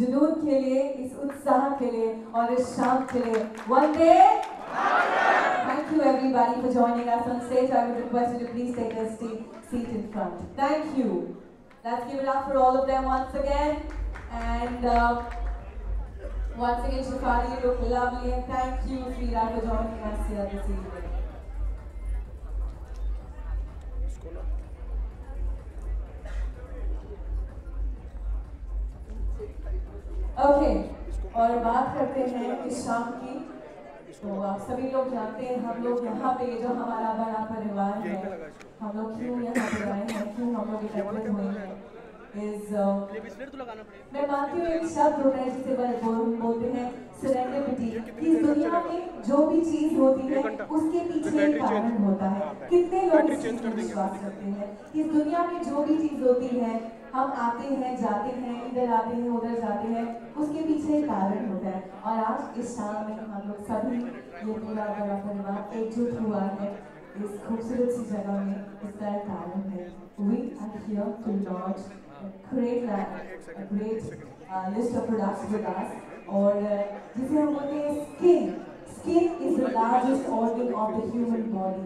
जुनून के लिए, इस उत्साह के लिए और इस शाम के लिए। Vande Mataram! Thank you everybody for joining us on stage. I would request you to please take a seat in front. Thank you. Let's give it up for all of them once again. And once again, Shefali, you look lovely, and thank you, Freeda, for joining us here this evening. Okay, और बात करते हैं इस शाम की। तो आप सभी लोग जानते हैं हम लोग यहाँ पे जो हमारा बड़ा परिवार है, हम लोग क्यों यहाँ पे आए हैं, क्यों हम लोग एकत्रित हुए हैं। मैं मानती हूँ एक शब्द होता है जिसे बोलते हैं सेरेंडिपिटी। इस दुनिया में जो भी चीज होती है उसके पीछे एक कारण होता है। कितने लोग इस चीज में विश्वास करते हैं? इस दुनिया में जो भी चीज होती है, हम आते हैं, जाते हैं, इधर आते हैं, उधर जाते हैं, उसके पीछे एक कारण होता है। और आज इस शाम में हम लोग सभी ये पूरा बड़ा परिवार एकजुट हुआ है इस खूबसूरत सी जगह में। इसका एक कारण है। We are here to launch a great list of products with us, और जिसे हम बोलते हैं skin. Skin is the largest organ of the human body.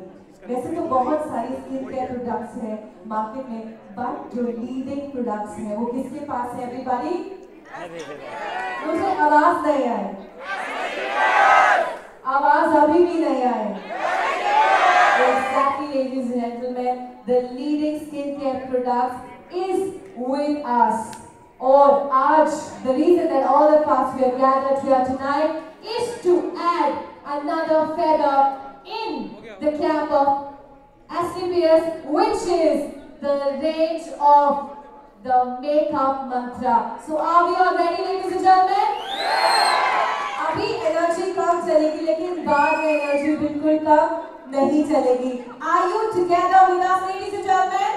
वैसे तो बहुत सारी स्किन केयर प्रोडक्ट्स हैं मार्केट में, बट जो लीडिंग प्रोडक्ट्स हैं वो किसके पास है एवरीबॉडी? मुझे आवाज नहीं आई, आवाज अभी भी नहीं आई। Exactly, ladies and gentlemen, the leading skincare products is with us. और आज the reason that all of us we are gathered here tonight is to add another feather in the cap of SCPS, which is the range of the makeup mantra. So are we all ready, ladies and gentlemen? अभी energy कम चलेगी, लेकिन बाद में energy बिल्कुल कम नहीं चलेगी। Are you together with us, ladies and gentlemen?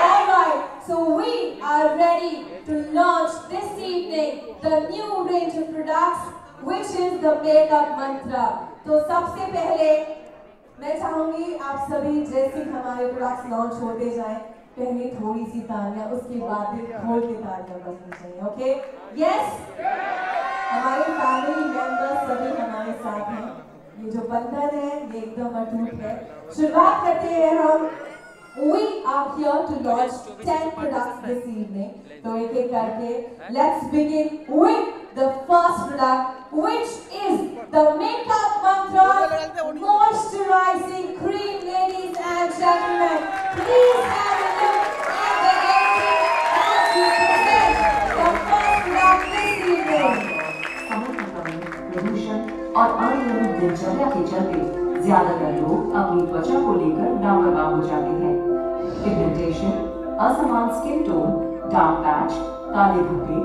All right. So we are ready to launch this evening the new range of products, which is the makeup mantra. तो सबसे पहले मैं चाहूंगी आप सभी जैसे हमारे प्रोडक्ट्स लॉन्च होते जाएं, पहले थोड़ी सी तालियां, उसके बाद खोल के तालियां बजनी चाहिए। ओके? यस? हमारे फैमिली मेंबर्स सभी हमारे साथ हैं। ये जो बंधन है ये एकदम अटूट है। शुरुआत करते हैं हम। We are here to launch 10 products this evening. तो एक एक करके let's begin with the first product, which is the Makeup Mantra Moisturizing Cream. Ladies and gentlemen, please have a look at the entry as we present the first product this evening. प्रदूषण और अनियमित दिनचर्या के चलते ज्यादातर लोग अपनी त्वचा को लेकर लापरवाह हो जाते हैं। पिगमेंटेशन, असमान स्किन टोन, डार्क पैच, काले धब्बे,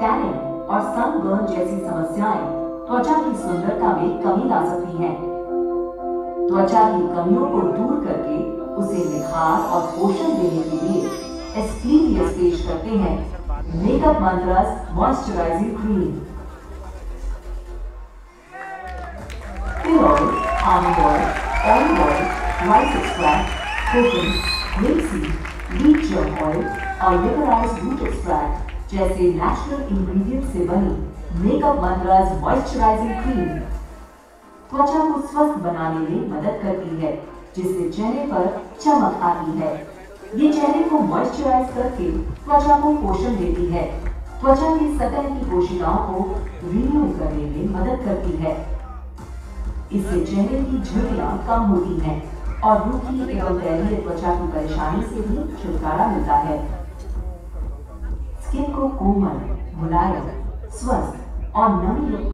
टैनिंग और सनबर्न जैसी समस्याएं त्वचा की सुंदरता में कमी ला सकती हैं। त्वचा की कमियों को दूर करके उसे निखार और पोषण देने के लिए एसक्लेपियस पेश करते हैं makeup mantras moisturising cream. Peel oil, almond oil, olive oil, rice extract, coconut, linseed, wheat germ oil और liquorized root extract जैसे नेचुरल इंग्रेडिएंट से बनी मेकअप मंत्रास मॉइस्चराइजिंग क्रीम त्वचा को स्वस्थ बनाने में मदद करती है, जिससे चेहरे पर चमक आती है। ये चेहरे को मॉइस्चराइज करके त्वचा को पोषण देती है, त्वचा की सतह की कोशिकाओं को रिन्यू करने में मदद करती है। इससे चेहरे की झुर्रियां कम होती हैं और रूखी एवं तैलीय त्वचा की परेशानी से भी छुटकारा मिलता है। स्किन को कोमल, मुलायम, स्वस्थ और नमी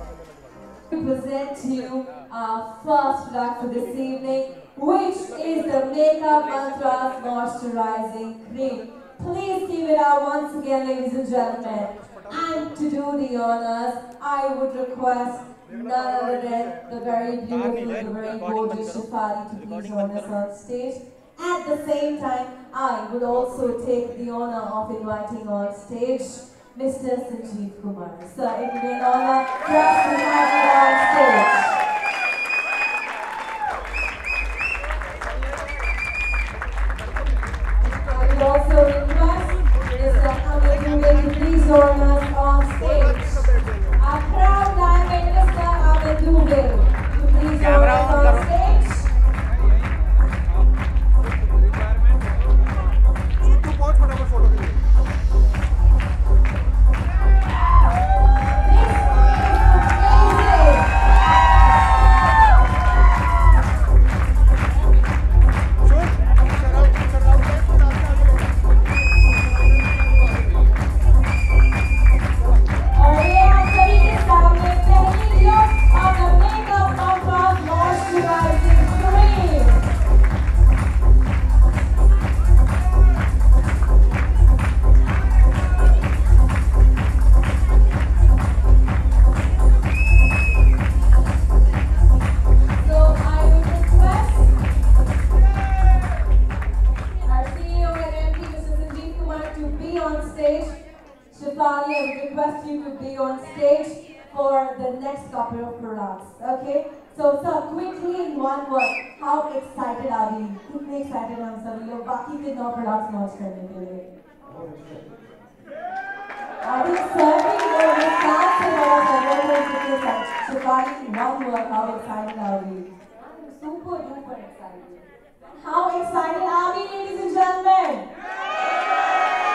present to you our first product for this evening, which is the Makeup Mantras Moisturizing Cream. Please give it out once again, ladies and gentlemen. And to do the honors, I would request none other than the very beautiful, the very gorgeous Shefali to please join us on stage. At the same time, I would also take the honor of inviting on stage Mr. Sanjeev Kumar. Sir, it will be an honor for us to have you on stage. I would also request Mr. Amit Dubey to please join us on stage. for the next couple of products. Okay? So quickly in one word, how excited are we? कितने excited हम सभी लोग बाकी के 9 products launch करने के लिए? I think certainly the start से बड़ा support है कितने excited. Shefali, in one word, how excited are we? Super duper excited. How excited are we, ladies and gentlemen?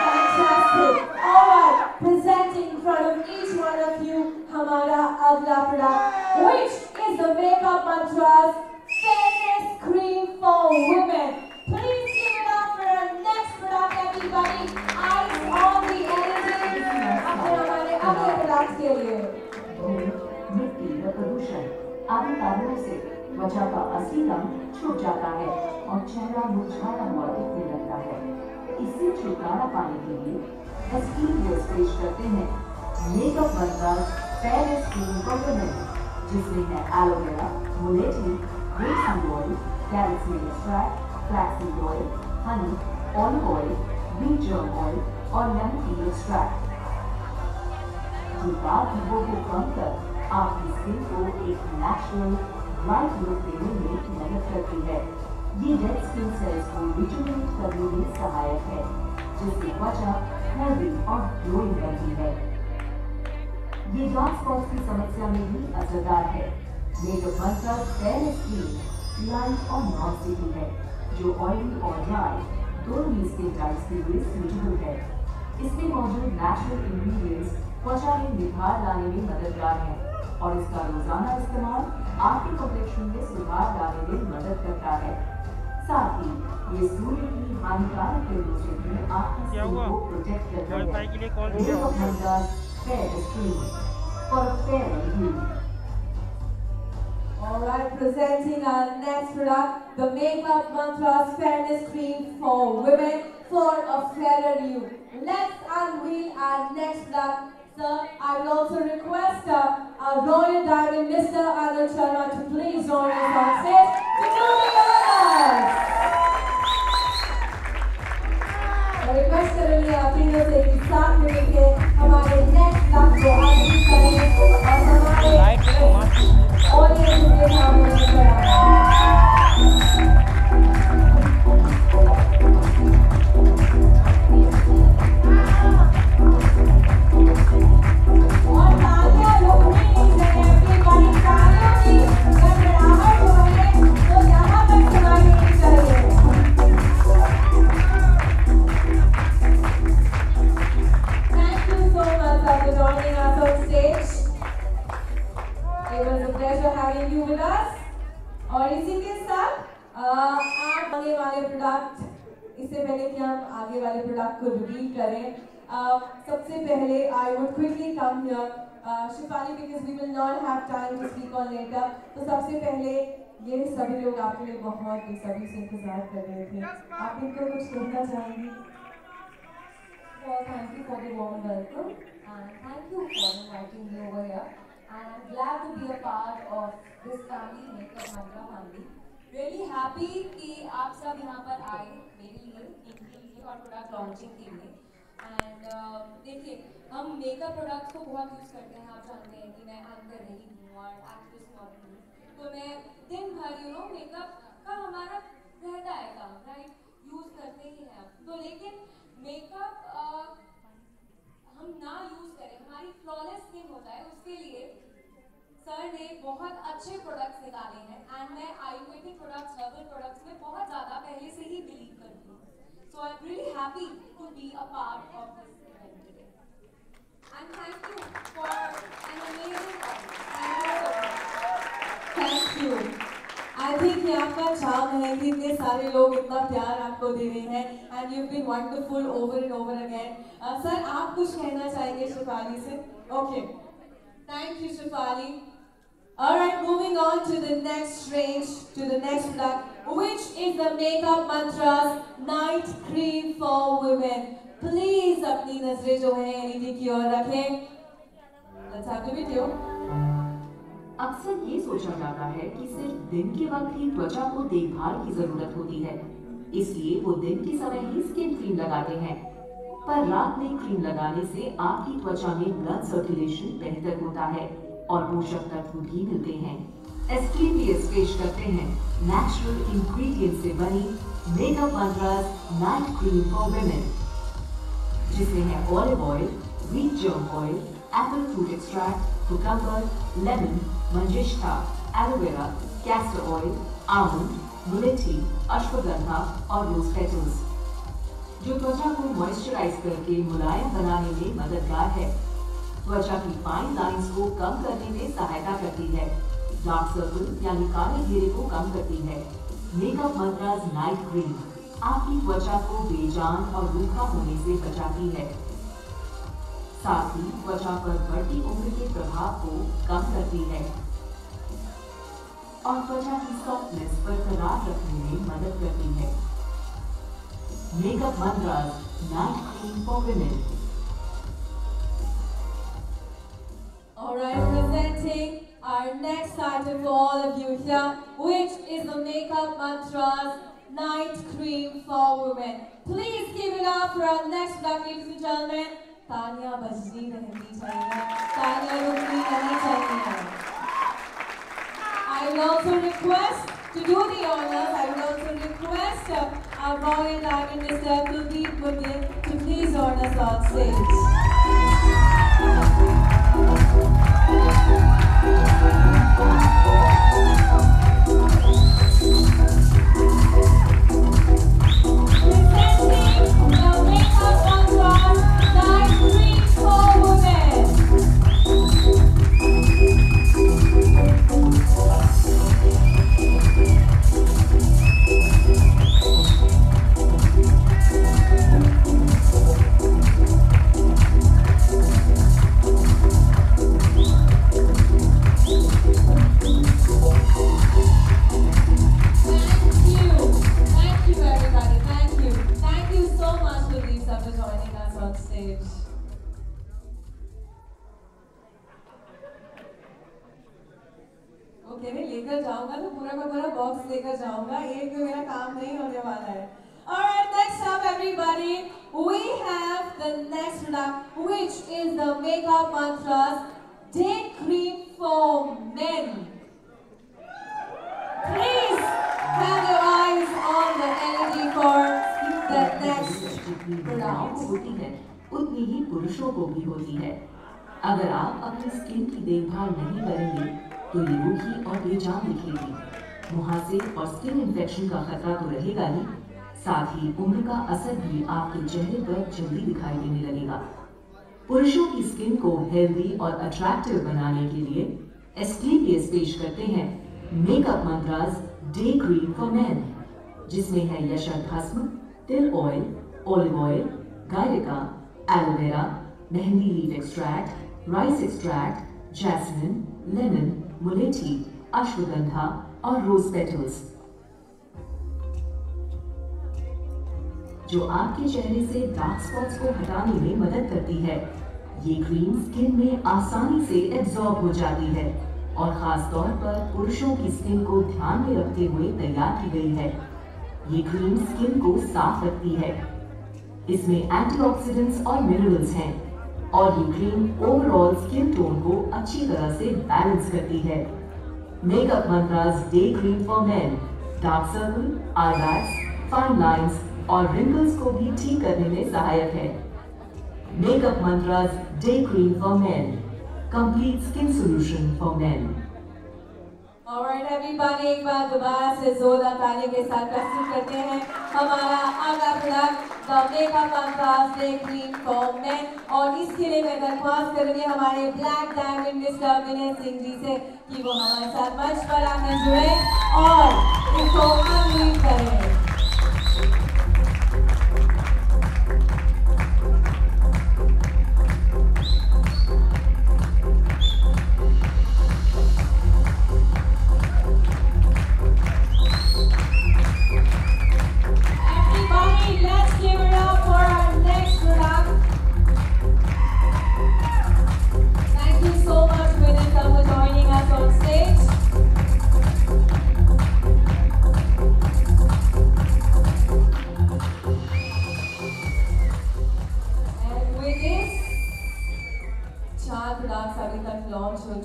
Fantastic. All right, presenting in front of each one of you, हमारा अगला product, which is the Makeup Mantras Fairness Cream for Women. Please give it up for our next product, everybody. Eyes on the editing. अपने हमारे अगले product के लिए. मिट्टी व प्रदूषण आदि कारणों से त्वचा का असली रंग छुप जाता है और चेहरा मुरझाया हुआ दिखने लगता है। इससे छुटकारा पाने के लिए एसपीएफ पेश करते हैं makeup mantras fairness cream for women, जिसमें है एलोवेरा, मुलेठी, rapeseed oil, calcium extract, flaxseed oil, honey, olive oil, wheat germ oil और लेमन टी एक्सट्रैक्ट। जो डार्क धब्बों को कम कर आपकी स्किन को एक नेचुरल ब्राइट लुक देने में मदद करती है। ये डेड स्किन सेल्स को रिजुवेनेट करने में सहायक है, जिससे त्वचा हेल्दी और ग्लोइंग बनती है। ये डार्क स्पॉट्स की समस्या में भी असरदार है। Makeup mantras fairness cream light और नॉन स्टिकी है, जो ऑयली और ड्राई दोनों ही स्किन टाइप्स के लिए सूटेबल है। इसमें मौजूद नेचुरल इंग्रेडिएंट्स त्वचा में निखार लाने में मददगार है और इसका रोजाना इस्तेमाल आपके कॉम्प्लेक्शन में सुधार लाने में मदद करता है। साथ ही ये सूर्य की हानिकारक किरणों से भी आपकी स्किन को प्रोटेक्ट करता है। Makeup mantras fairness cream for a fair hue. Alright, presenting our next product, the Makeup Mantras Fairness Cream for Women for a fairer you. Let's unveil our next product. Sir, I will also request our Royal Diamond, Mr. Anand Sharma, to please join us on stage to do the honors. I request करेंगे अपने से कि साथ में लेके हमारे next product को आगे करें और हमारे audience के सामने कराएं। इससे पहले कि हम आगे वाले प्रोडक्ट को रिवील करें, सबसे पहले I would quickly come here, Shefali, because we will not have time to speak on later. तो सबसे पहले ये सभी लोग आपके लिए बहुत बेसब्री से इंतजार कर रहे थे। आप इनको कुछ कहना चाहेंगी? Thank you for the warm welcome and thank you for inviting me over here. And I'm glad to be a part of this family, Makeup Mantra family. Really happy कि आप सब यहाँ पर आए मेरे लिए, इनके लिए और प्रोडक्ट लॉन्चिंग के लिए। एंड देखिए, हम मेकअप प्रोडक्ट्स को बहुत यूज़ करते हैं। आप जानते हैं कि मैं एंकर रही हूँ और एक्ट्रेस मॉडल हूँ, तो मैं दिन भर मेकअप का हमारा रहता है काम, राइट, यूज़ करते ही हैं। तो लेकिन मेकअप हम ना यूज़ करें, हमारी फ्लॉलेस स्किन होता है, उसके लिए सर ने बहुत अच्छे प्रोडक्ट्स निकाले हैं। एंड मैं आयुर्वेदिक प्रोडक्ट्स, हर्बल प्रोडक्ट्स में बहुत ज़्यादा पहले से ही बिलीव करती हूँ। So I am really happy to be a part of this event today and thank you for an amazing thank you. I think ये आपका चार्म है कि इतने सारे लोग इतना प्यार आपको दे रहे हैं and you been wonderful over and over again. Sir, आप कुछ कहना चाहेंगे शेफाली से? Okay, thank you Shefali. Alright, moving on to the next range, to the next product, which is the Makeup Mantras Night Cream for Women. Please अपनी नजरें जो हैं LED की ओर रखें। Let's have the video. अक्सर ये सोचा जाता है कि सिर्फ दिन के वक्त ही त्वचा को देखभाल की जरूरत होती है, इसलिए वो दिन के समय ही स्किन क्रीम लगाते हैं। पर रात में क्रीम लगाने से आपकी त्वचा में ब्लड सर्कुलेशन बेहतर होता है, और पोषक तत्व भी मिलते हैं। एसक्लेपियस पेश करते हैं नेचुरल इंग्रेडिएंट से बनी makeup mantras night cream for women, जिसमें है olive oil, wheat germ oil, apple fruit extract, cucumber, lemon, मंजिष्ठा, एलोवेरा, कैस्टर ऑयल, आमंड, मुलेठी, अश्वगंधा और रोज पेटल्स, जो त्वचा को मॉइस्चराइज करके मुलायम बनाने में मददगार है। त्वचा की फाइन लाइंस को कम करने में सहायता करती है। डार्क सर्कल यानी काले घेरे को कम करती है। मेकअप मंत्रास नाइट क्रीम आपकी त्वचा को बेजान और रूखा होने से बचाती है, साथ ही त्वचा पर बढ़ती उम्र के प्रभाव को कम करती है और त्वचा की सॉफ्टनेस बरकरार रखने में मदद करती है। Makeup mantras night cream for women. Alright, presenting our next item for all of you here, which is the Makeup Mantras Night Cream for Women. Please give it up for our next product, ladies and gentlemen. तालियां बजनी रहनी चाहिए, तालियां रुकनी नहीं चाहिए. I will also request to do the honors. I will also request our Royal Diamond Mr. Kuldeep Budin to please join us on stage. Alright, next up everybody, we have the next product, which is the Makeup Mantras Day Cream for Men. Please have your eyes on the LED for the next product. होती है उतनी ही पुरुषों को भी होती है। अगर आप अपनी स्किन की देखभाल नहीं करेंगे तो ये रूखी और बेजान दिखेगी। मुहासे और स्किन इन्फेक्शन का खतरा तो रहेगा ही, साथ ही उम्र का असर भी आपके चेहरे पर जल्दी दिखाई देने लगेगा। पुरुषों की स्किन को हेल्दी और अट्रैक्टिव बनाने के लिए एस्क्लेपियस पेश करते हैं makeup mantras day cream for men, जिसमें है यशर भस्म, तिल ऑयल, ऑलिव ऑयल, गायरिका, aloe vera, mehndi leaf extract, rice extract, jasmine, lemon, मुलेठी, अश्वगंधा और रोज पेटल्स, जो आपके चेहरे से डार्क स्पॉट्स को हटाने में मदद करती है। ये क्रीम स्किन में आसानी से एब्जॉर्ब हो जाती है और खास तौर पर पुरुषों की स्किन को ध्यान में रखते हुए तैयार की गई है। ये क्रीम स्किन को साफ रखती है। इसमें एंटीऑक्सीडेंट्स और मिनरल्स हैं और ये क्रीम ओवरऑल स्किन टोन को अच्छी तरह से बैलेंस करती है। Makeup mantras day cream for men dark circle, eye bags, fine lines और रिंकल्स को भी ठीक करने में सहायक है। Makeup mantras day cream for men, complete skin solution for men. Alright everybody, एक बार दोबारा से जोरदार ताली के साथ प्रस्तुत करते हैं हमारा अगला product the makeup mantras day cream for men. और इसके लिए मैं दरख्वास्त करूंगी हमारे black diamond mister Vinay Singh ji से कि वो हमारे साथ मंच पर आकर जुड़े और इसको अनलीन करें।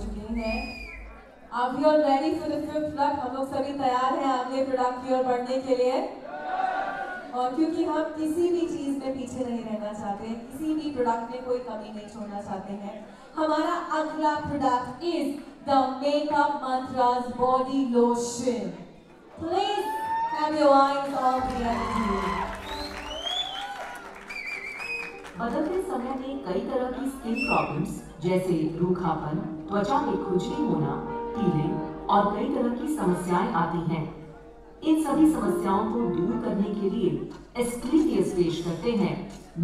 चुके हैं। Are we all ready for the fifth plug? हम लोग सभी तैयार हैं अगले प्रोडक्ट की ओर बढ़ने के लिए। और क्योंकि हम किसी भी चीज में पीछे नहीं रहना चाहते, किसी भी प्रोडक्ट में कोई कमी नहीं छोड़ना चाहते हैं, हमारा अगला product is the makeup mantras body lotion. Please have your eyes on the LED. बदलते समय में कई तरह की स्किन प्रॉब्लम्स जैसे रूखापन, त्वचा में खुजली होना, पीलिंग और कई तरह की समस्याएं आती हैं। इन सभी समस्याओं को दूर करने के लिए एस्क्लेपियस पेश करते हैं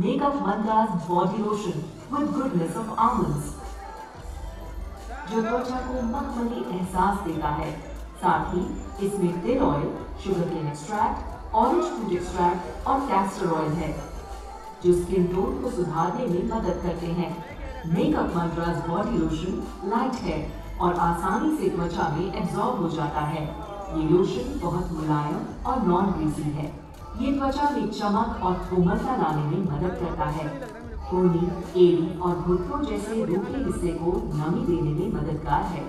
makeup mantras body lotion with goodness of almonds, जो त्वचा को मखमली एहसास देता है। साथ ही इसमें तिल oil, sugarcane extract, orange fruit extract और कैस्टर ऑयल है, जो स्किन टोन को सुधारने में मदद करते हैं। Makeup mantras body lotion light है और आसानी से त्वचा में एब्जॉर्ब हो जाता है। ये लोशन बहुत मुलायम और नॉन ग्रीसी है। ये त्वचा में चमक और कोमलता लाने में मदद करता है। कोहनी, एड़ी और घुटनों जैसे रूखे हिस्से को नमी देने में मददगार है।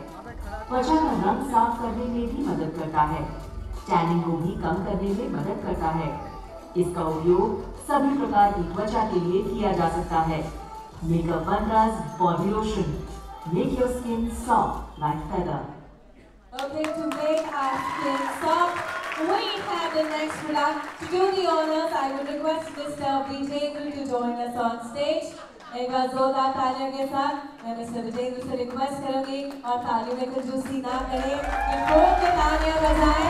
त्वचा का रंग साफ करने में भी मदद करता है। टैनिंग को भी कम करने में मदद करता है। इसका उपयोग सभी प्रकार की त्वचा के लिए किया जा सकता है। Makeup mantras body lotion, make your skin soft like feather. Okay, to make our skin soft, we have the next product. To do the honors, I would request Mr. Vijendra to join us on stage. एक बार जोरदार तालियों के साथ मैं mister Vijendra से request करूंगी और तालियों में कंजूसी ना करें, खूब के तालियां बजाएं।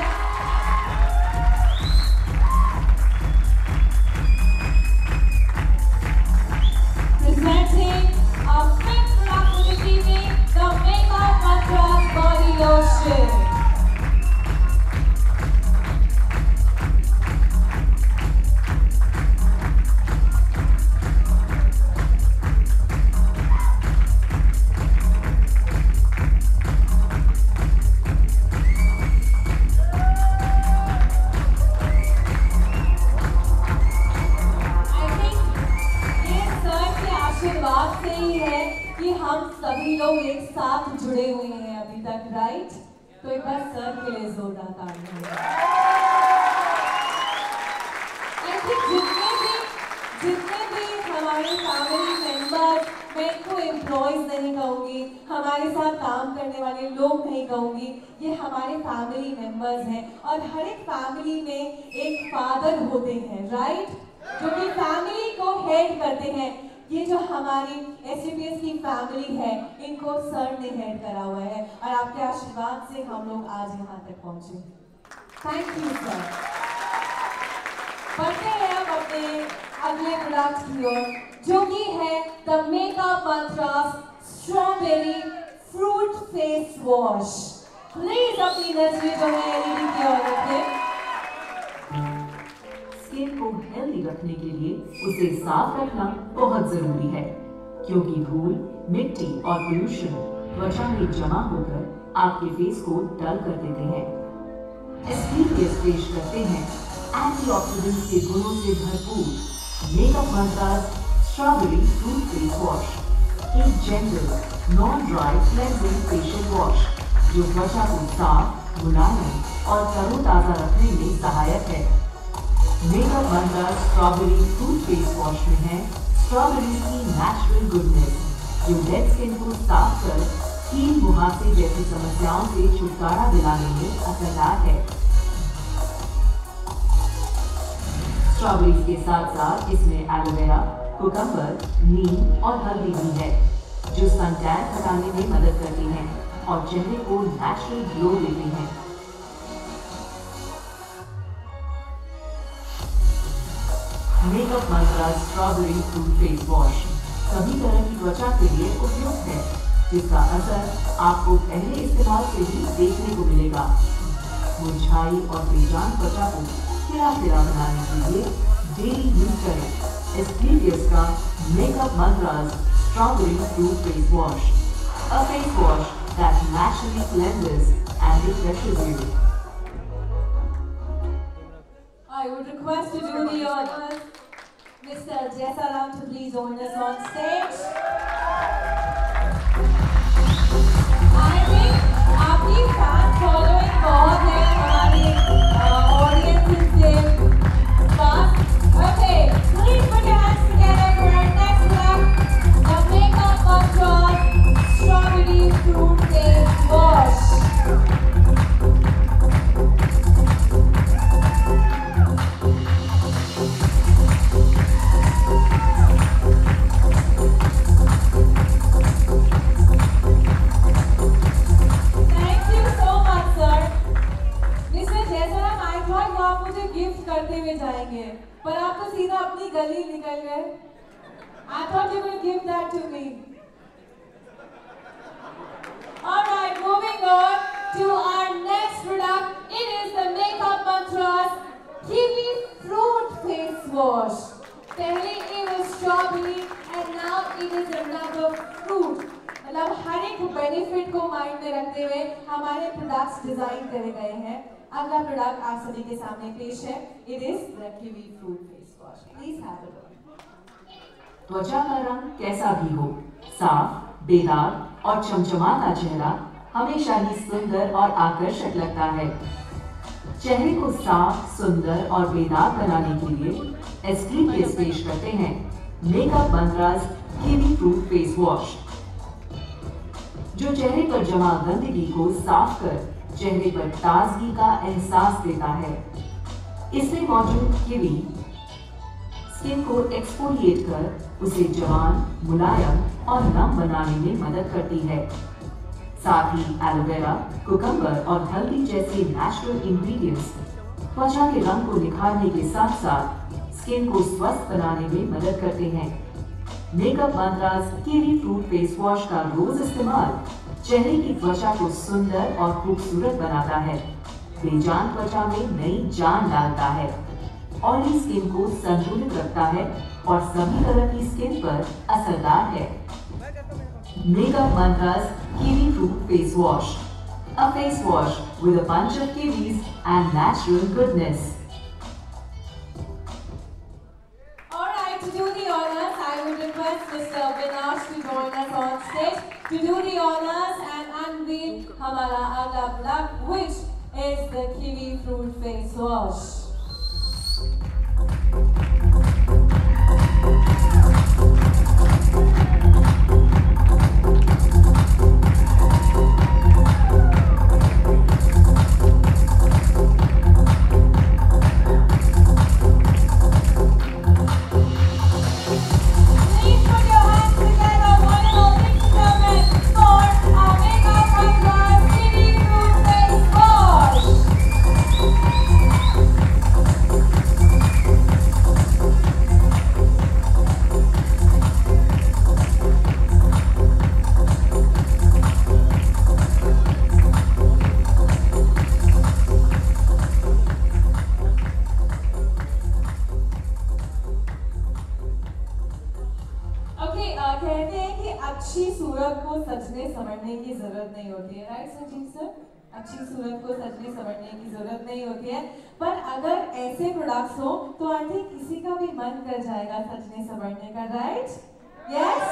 Presenting our fifth product for this evening, the Makeup Mantra's Body Lotion. से ही है कि हम सभी लोग एक साथ जुड़े हुए हैं अभी तक, राइट? तो एक बार सर के लिए जोरदार तालियां। आई थिंक जितने भी हमारे फैमिली मेंबर्स, मैं इनको एम्प्लॉयज नहीं कहूँगी, हमारे साथ काम करने वाले लोग नहीं कहूँगी, ये हमारे फैमिली मेंबर्स हैं। और हर एक फैमिली में एक फादर होते हैं, राइट, जो कि फैमिली को हेड करते हैं। ये जो हमारी एससीपीएस की फैमिली है, इनको सर ने हेड करा हुआ है और आपके आशीर्वाद से हम लोग आज यहाँ तक पहुँचे। Thank you sir. बढ़ते हैं अब अपने अगले प्रोडक्ट की ओर, जो कि है the makeup mantras strawberry fruit face wash. Please अपनी नजरें जो है एलईडी की ओर रखें। स्किन को हेल्दी रखने के लिए उसे साफ रखना बहुत जरूरी है, क्योंकि धूल, मिट्टी और पोल्यूशन त्वचा में जमा होकर आपके फेस को डल कर देते हैं। एसपीएफ पेश करते हैं एंटीऑक्सीडेंट्स के गुणों से भरपूर makeup mantras strawberry fruit face wash, एक gentle non dry cleansing facial wash जो त्वचा को साफ, मुलायम और तरोताजा रखने में सहायक है। Makeup mantras strawberry fruit face wash में है स्ट्रॉबेरी की नेचुरल गुडनेस, जो डेड स्किन को साफ कर कील मुहासे जैसी समस्याओं से छुटकारा दिलाने में असरदार है। स्ट्रॉबेरी के साथ साथ इसमें एलोवेरा, कुकम्बर, नीम और हल्दी भी है, जो सन टैन हटाने में मदद करती हैं और चेहरे को नेचुरल ग्लो देती हैं। Makeup mantras strawberry fruit face wash सभी तरह की त्वचा के लिए उपयुक्त है, जिसका असर आपको पहले इस्तेमाल से ही देखने को मिलेगा। मुरझाई और बेजान त्वचा को खिला बनाने के लिए डेली यूज करें एस्क्लेपियस का makeup mantras strawberry fruit face wash, a face wash that naturally cleanses and refreshes you. I would request to do the honors, Mr. Jaisaram, to please join us on stage. जाएंगे, पर आप तो सीधा अपनी गली निकल गए। I thought you would give that to me. Alright, moving on to our next product. It is the Makeup Mantras Kiwi Fruit Face Wash. पहले it was strawberry and now it is another fruit. मतलब हर एक benefit को mind में रखते हुए हमारे products design करे गए हैं। अगला प्रोडक्ट आप सभी के सामने पेश है। It is the Kiwi Fruit Face Wash. Please have a look. त्वचा का रंग कैसा भी हो, साफ, बेदाग और चमचमाता चेहरा हमेशा ही सुंदर और आकर्षक लगता है। चेहरे को साफ, सुंदर और बेदाग बनाने के लिए एसक्रीपियस पेश करते हैं makeup mantras kiwi fruit face wash, जो चेहरे पर जमा गंदगी को साफ कर चेहरे पर ताजगी का एहसास देता है। इसमें मौजूद किवी स्किन को एक्सफोलिएट कर उसे जवान, मुलायम और नम बनाने में मदद करती है। साथ ही एलोवेरा, कुकम्बर और हल्दी जैसे नेचुरल इंग्रेडिएंट्स त्वचा के रंग को निखारने के साथ साथ स्किन को स्वस्थ बनाने में मदद करते हैं। Makeup mantras kiwi fruit face wash का रोज इस्तेमाल चेहरे की त्वचा को सुंदर और खूबसूरत बनाता है, बेजान त्वचा में नई जान डालता है, ऑयली स्किन को संतुलित रखता है और सभी तरह की स्किन पर असरदार है। Makeup mantras kiwi fruit face wash, a face wash with a bunch of kiwis and natural goodness. Alright, to do the honors, I would request Mr. Vinash to join us on stage to do the honors and unveil हमारा अगला product, which is the Kiwi Fruit Face Wash. कहते हैं कि अच्छी सूरत को सजने संवरने की जरूरत नहीं होती है, राइट संजीव सर? अच्छी सूरत को सजने संवरने की जरूरत नहीं होती है, पर अगर ऐसे प्रोडक्ट्स हो तो आई थिंक किसी का भी मन कर जाएगा सजने संवरने का, राइट? Yes,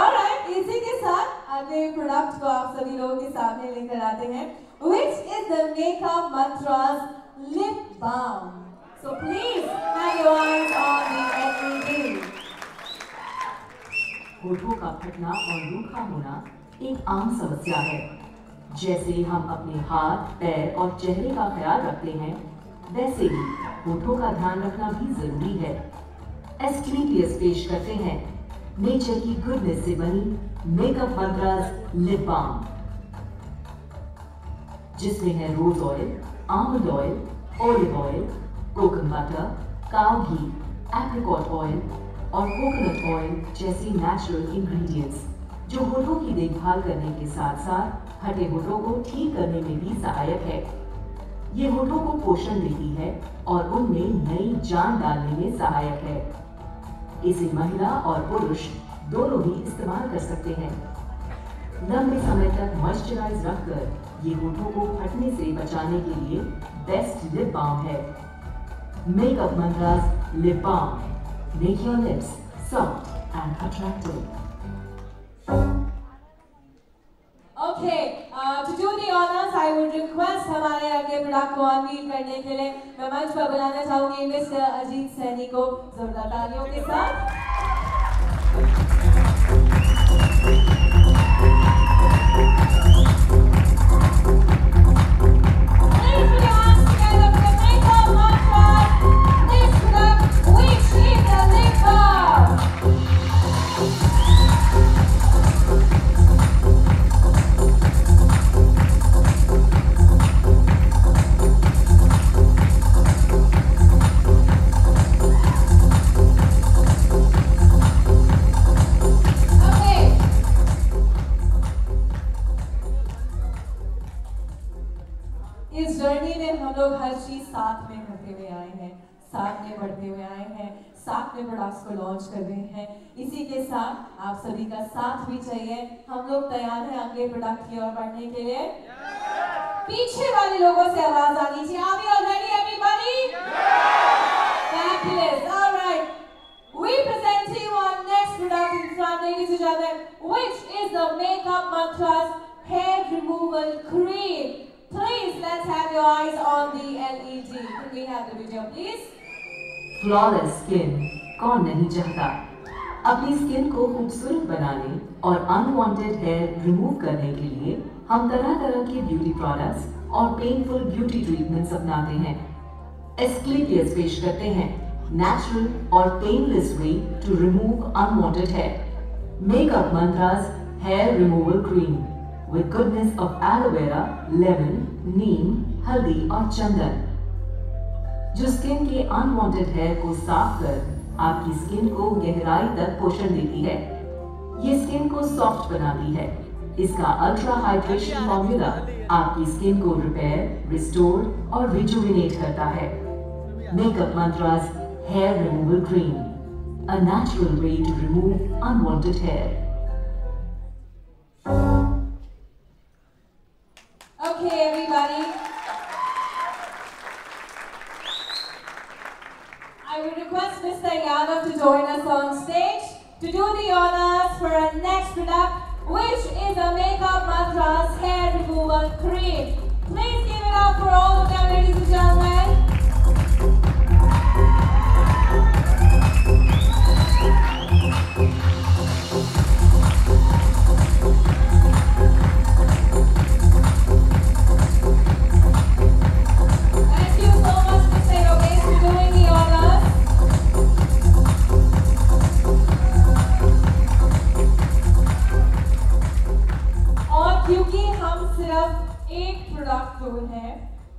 alright. इसी के साथ अगले प्रोडक्ट को आप सभी लोगों के सामने लेकर आते हैं, which is the Makeup Mantras Lip Balm. So please have your eyes on the LED. होठों का फटना और रूखा होना एक आम समस्या है। जैसे हम अपने हाथ, पैर और चेहरे का ख्याल रखते हैं, वैसे ही होठों का ध्यान रखना भी जरूरी है। एस्क्लेपियस पेश करते हैं नेचर की गुडनेस से बनी मेकअप मंत्रास लिप बाम, जिसमें है rose oil, almond oil, olive oil, coconut butter, cow ghee, apricot oil और कोकोनट ऑयल जैसी नेचुरल इंग्रेडिएंट्स, जो होठों की देखभाल करने के साथ साथ हटे होठों को ठीक करने में भी सहायक है। ये होठों को पोषण देती है और उनमें नई जान डालने में सहायक है। इसे महिला और पुरुष दोनों ही इस्तेमाल कर सकते हैं। लंबे समय तक मॉइस्चराइज रखकर ये होठों को फटने से बचाने के लिए बेस्ट लिप बाम है। Makeup mantras lip balm, make your lips soft and attractive. Okay, to do the honors, I would request हमारे अगले प्रोडक्ट को अनवील करने के लिए मैं मंच पर बुलाना चाहूंगी मिस्टर अजीत सैनी को जोरदार तालियों के साथ। इस जर्नी में हम लोग हर चीज साथ में करते हुए आए हैं, साथ में बढ़ते हुए आए हैं, साथ में प्रोडक्ट्स को लॉन्च कर रहे हैं। इसी के साथ आप सभी का साथ भी चाहिए। हम लोग तैयार हैं अगले प्रोडक्ट की ओर बढ़ने के लिए। पीछे वाले लोगों से आवाज आनी चाहिए। Are we all ready, everybody? Fabulous. All right. We present you our next product in front, ladies and gentlemen, which is the Makeup Mantras Hair Removal Cream. Please, let's have your eyes on the LED. Can we have the video, please? Flawless skin कौन नहीं चाहता। अपनी skin को खूबसूरत बनाने और unwanted hair remove करने के लिए हम तरह तरह के ब्यूटी प्रोडक्ट्स और पेनफुल ब्यूटी ट्रीटमेंट्स अपनाते हैं। एस्क्लेपियस पेश करते हैं नेचुरल और painless way to remove unwanted hair. Makeup mantras hair removal cream with goodness of aloe vera, lemon, neem, हल्दी और चंदन, जो स्किन के अनवांटेड हेयर को साफ कर आपकी स्किन को गहराई तक पोषण देती है। ये स्किन को सॉफ्ट बनाती है। इसका अल्ट्रा हाइड्रेशन फॉर्मूला आपकी स्किन को रिपेयर, रिस्टोर और रिजुविनेट करता है। Makeup mantras hair removal cream, a natural way to remove unwanted hair. Okay, everybody. I would request Mr. Yadav to join us on stage to do the honors for our next product, which is a Makeup Mantras Hair Removal Cream. Please give it up for all of them, ladies and gentlemen.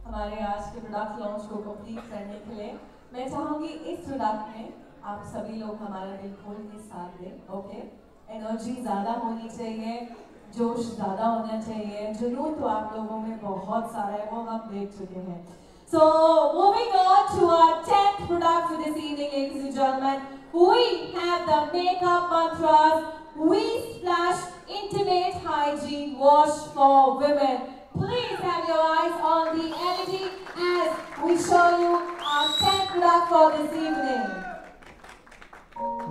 हमारे आज के product launch को complete करने के लिए मैं चाहूंगी इस प्रोडक्ट में आप सभी लोग हमारा दिल खोल के साथ दें। ओके, एनर्जी ज़्यादा होनी चाहिए, जोश ज़्यादा होना चाहिए। जुनून तो आप लोगों में बहुत सारा है, वो हम देख चुके हैं। So moving on to our 10th product for this evening, ladies and gentlemen, we have the Makeup Mantras We Splash Intimate Hygiene Wash for Women. Please have your eyes on the LED as we show you our 10th product for this evening.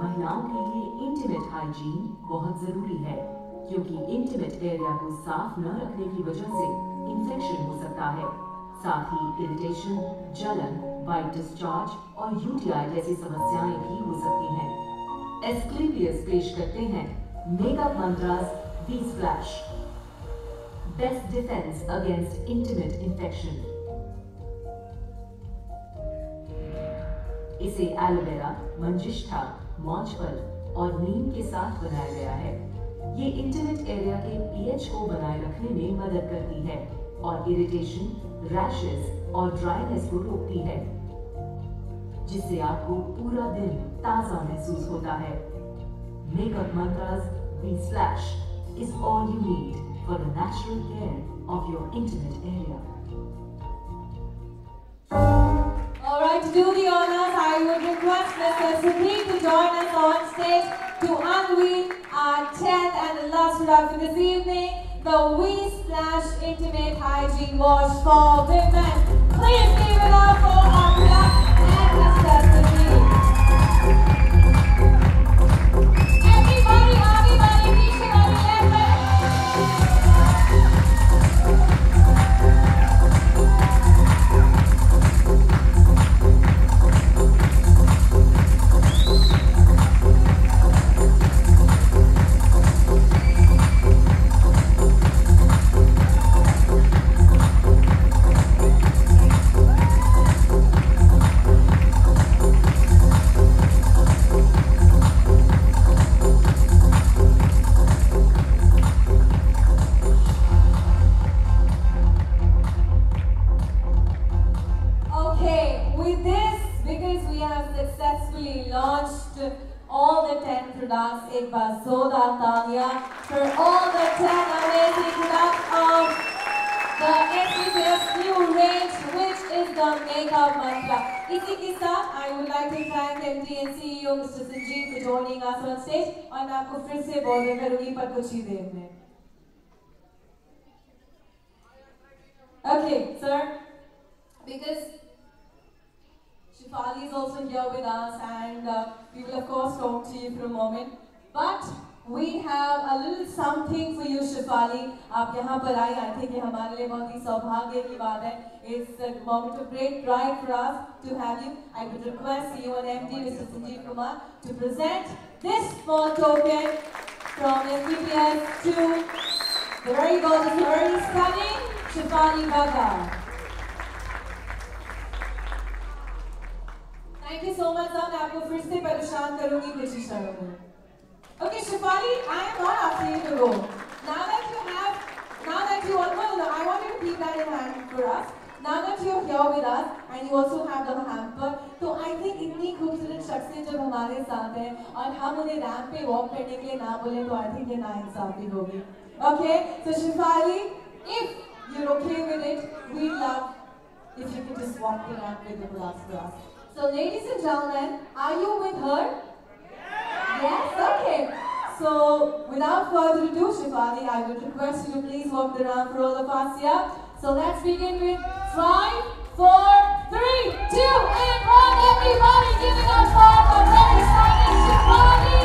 महिलाओं के लिए intimate hygiene बहुत जरूरी है, क्योंकि intimate area को साफ न रखने की वजह से इंफेक्शन हो सकता है। साथ ही इरिटेशन, जलन, वाइट डिस्चार्ज और यूटीआई जैसी समस्याएं भी हो सकती हैं। एस्क्लेपियस पेश करते हैं makeup mantras V splash, best defence against intimate infection. इसे एलोवेरा, मंजिष्ठा, मौजफल और नीम के साथ बनाया गया है। ये इंटीमेट एरिया के पीएच को बनाए रखने में मदद करती है और इरिटेशन, रैशेस और ड्राइनेस को रोकती है, जिससे आपको पूरा दिन ताजा महसूस होता है। Makeup mantras V splash is all you need for the natural care of your intimate area. All right, to do the honors, I would request Mr. Supreet to join us on stage to unveil our 10th and the last product for this evening, the We Splash Intimate Hygiene Wash for Women. Please give it up for our product and Mr. Supreet. Everybody, पीछे वाली left में। एक बार जोरदार तालियां for all the 10 amazing products of the SBPS India's new range, which is the Makeup Mantra. इसी के साथ I would like to thank MD and CEO Mr. Sanjeev for joining us on stage. और मैं आपको फिर से बोल करूँगी पर कुछ ही देर में. Okay, sir. Because Shefali is also here with us, and we will of course talk to you for a moment. But we have a little something for you, Shefali. आप यहाँ पर आई, I think ये हमारे लिए बहुत ही सौभाग्य की बात है. It's a moment of great pride for us to have you. I would request you and MD Mr. Sanjeev Kumar to present this small token from SPPS to the very gorgeous, very stunning Shefali Bagga. Thank you so much, sir. मैं आपको फिर से परेशान करूँगी कुछ ही क्षणों में. Okay, Shefali, I am not asking you to go. Now that you all know, I want you to keep that in hand for us. Now that you're here with us and you also have the hamper, तो I think इतनी खूबसूरत शख्सियत जब हमारे साथ हैं और हम उन्हें रैंप पे वॉक करने के लिए ना बोले तो I think ये नाइंसाफी होगी. Okay, so Shefali, if you're okay with it, we'd love if you could just walk the ramp with the glass for us. So ladies and gentlemen, are you with her? Yes? Okay. So without further ado, Shefali, I would request you to please walk the ramp for all of us here. So let's begin with 5, 4, 3, 2, and 1. Everybody give it up for the very stunning Shefali!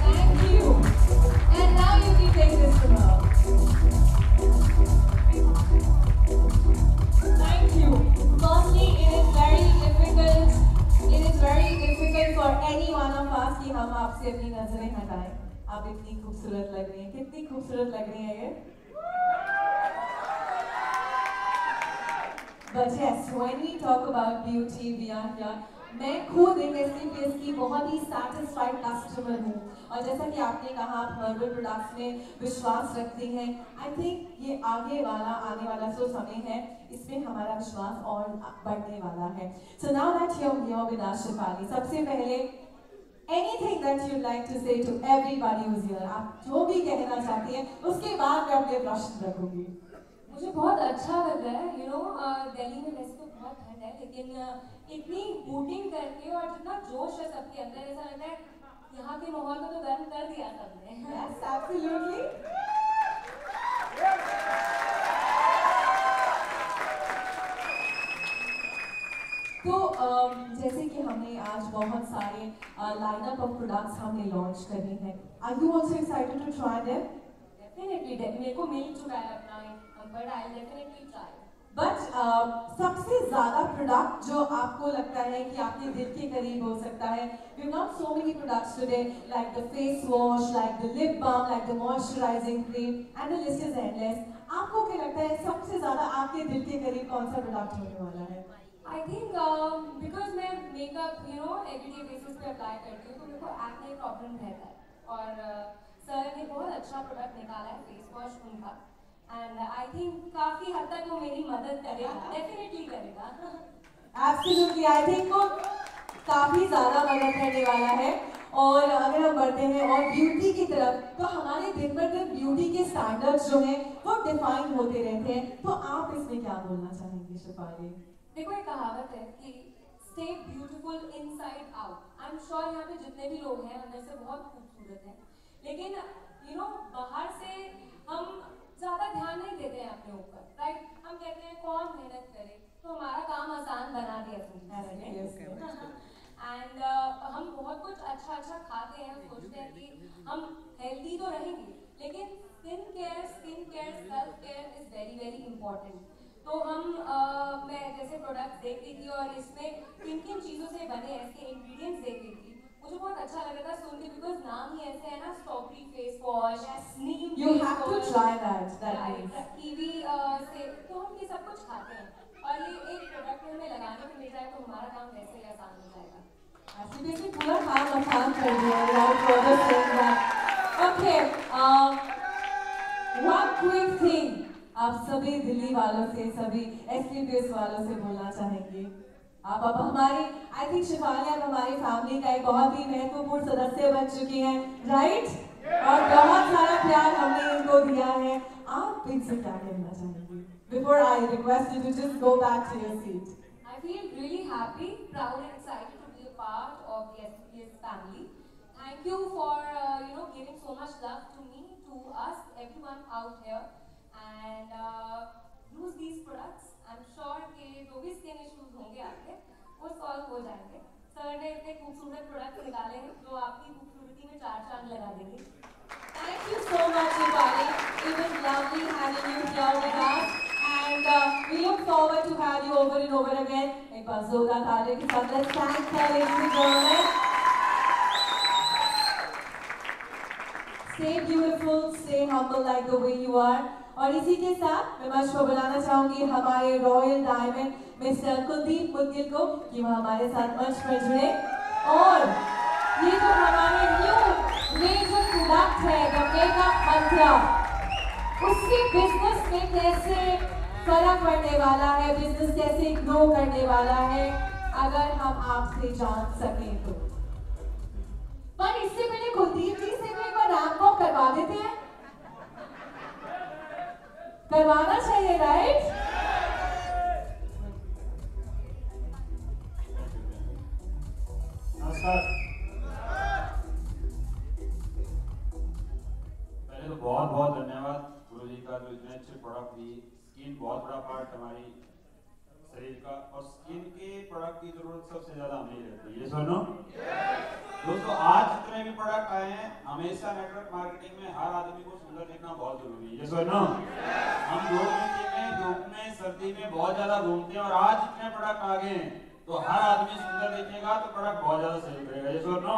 Thank you. And now you can take this from her. Thank you. Firstly, it is very difficult for any one of us कि हम आपसे अपनी नजरें हटाएं. आप इतनी खूबसूरत लग रही हैं. कितनी खूबसूरत लग रही हैं ये? But yes, when we talk about beauty, we are here. मैं खुद एक SPPS की बहुत ही satisfied customer हूँ. और जैसा कि आपने कहा, आप herbal products में विश्वास रखती हैं. I think ये आने वाला जो समय है, इसमें हमारा विश्वास और बढ़ने वाला है. So now that you're here with us, Shefali, सबसे पहले anything that you'd like to say to everybody who's here, आप जो भी कहना चाहती हैं, उसके बाद मैं अपने प्रश्न रखूंगी. मुझे बहुत अच्छा लग रहा है, दिल्ली में वैसे तो बहुत ठंड है, लेकिन इतनी बूटिंग करके और जितना जोश है सबके अंदर, ऐसा लगता है यहाँ के माहौल को तो गर्म कर दिया सबने. Yes, absolutely. तो जैसे कि हमने आज बहुत सारे लाइनअप ऑफ प्रोडक्ट्स हमने लॉन्च करने हैं. Are you also excited to try them? Definitely, मेरे को मिल चुका है अपना, but I'll definitely try. But सबसे ज़्यादा प्रोडक्ट जो आपको लगता है कि आपके दिल के करीब हो सकता है, we've got so many products today, like the face wash, like the lip balm, like the moisturizing cream, and the list is endless. आपको क्या लगता है सबसे ज़्यादा आपके दिल के करीब कौन सा प्रोडक्ट होने वाला है? I think because मैं मेकअप everyday basis पे अप्लाई करती हूँ, तो मेरे को एक्ने प्रॉब्लम रहता है, और सर ने बहुत अच्छा प्रोडक्ट निकाला है फेस वॉश उनका, and I think काफी हद तक वो मेरी मदद करेगा, definitely करेगा. Absolutely, I think वो काफी ज़्यादा मदद करने वाला है. और अगर हम बढ़ते हैं और ब्यूटी की तरफ, तो हमारे दिन पर दिन ब्यूटी के स्टैंडर्ड्स जो हैं वो डिफाइन होते रहते हैं. तो आप इसमें क्या बोलना चाहेंगे Shefali? देखो, एक कहावत है कि stay beautiful inside out. I'm sure यहाँ पे जितने भी लोग हैं अंदर से बहुत खूबसूरत हैं, लेकिन बाहर से हम ज़्यादा ध्यान नहीं देते हैं अपने ऊपर, राइट? हम कहते हैं कौन मेहनत करे, तो हमारा काम आसान बना दिया तुमने. एंड हम बहुत कुछ अच्छा खाते हैं, सोचते हैं कि हम हेल्दी तो रहेंगे, लेकिन skin care, self care is very very important. तो हम मैं जैसे प्रोडक्ट देख रही थी और इसमें किन किन चीज़ों से बने हैं, इसके इंग्रेडिएंट्स देख रही थी, मुझे बहुत अच्छा लग रहा था सुन के, बिकॉज नाम ही ऐसे है ना, strawberry face wash, Neem, You have to try that. Kiwi से, तो हम ये सब कुछ खाते हैं, और ये एक प्रोडक्ट हमें लगाने को मिल जाए तो हमारा काम वैसे ही आसान हो जाएगा. ऐसे पूरा काम आसान कर दिया without further saying that. Okay, one quick thing आप सभी दिल्ली वालों से, सभी SPPS वालों से बोलना चाहेंगे. आप अब हमारी, आई थिंक शिफाली आप हमारी फैमिली का एक बहुत ही महत्वपूर्ण सदस्य बन चुकी हैं, राइट? और बहुत सारा प्यार हमने इनको दिया है। आप इनसे क्या कहना चाहेंगी? Before I request you to just go back to your seat. I feel really happy, proud and excited to be a part of the SPPS family. Thank you for giving so much love to me, to us, everyone out here, and use these products. I'm sure कि जो भी skin issues होंगे आपके वो solve हो जाएंगे। Sir ने इतने खूबसूरत प्रोडक्ट्स निकाले हैं जो आपकी खूबसूरती में 4 चांद लगा देंगे। Thank you so much, Shifali. It was lovely having you here with us, and we look forward to have you over and over again. एक बार जोरदार तालियों के साथ let's thank her, ladies and gentlemen. Stay beautiful, stay humble like the way you are. और इसी के साथ मैं मंच को बुलाना चाहूंगी हमारे royal diamond mister Kuldeep Mudgil को कि वह हमारे साथ मंच पर जुड़े और ये जो हमारे न्यू रेंज ऑफ प्रोडक्ट है द मेकअप मंत्रा, उसके बिजनेस में कैसे फर्क पड़ने वाला है, बिजनेस कैसे ग्रो करने वाला है, अगर हम आपसे जान सकें तो। पर इससे पहले कुलदीप जी से भी एक बार रैंप वॉक करवा देते हैं, करवाना चाहिए, राइट? नमस्कार। पहले तो बहुत बहुत धन्यवाद गुरुजी का जो इतने अच्छे प्रोडक्ट दिए। स्किन बहुत बड़ा पार्ट हमारी शरीर का, और स्किन के प्रोडक्ट की जरूरत सबसे ज्यादा हमें रहती है, ये सुनो दोस्तों। आज जितने भी प्रोडक्ट आए हैं, हमेशा नेटवर्क मार्केटिंग में हर आदमी को सुंदर दिखना बहुत जरूरी है, ये सुनो। हम धूप में सर्दी में बहुत ज्यादा घूमते हैं, और आज जितने प्रोडक्ट आ गए हैं तो हर आदमी सुंदर दिखेगा तो प्रोडक्ट बहुत ज्यादा सेल करेगा, ये सुनो।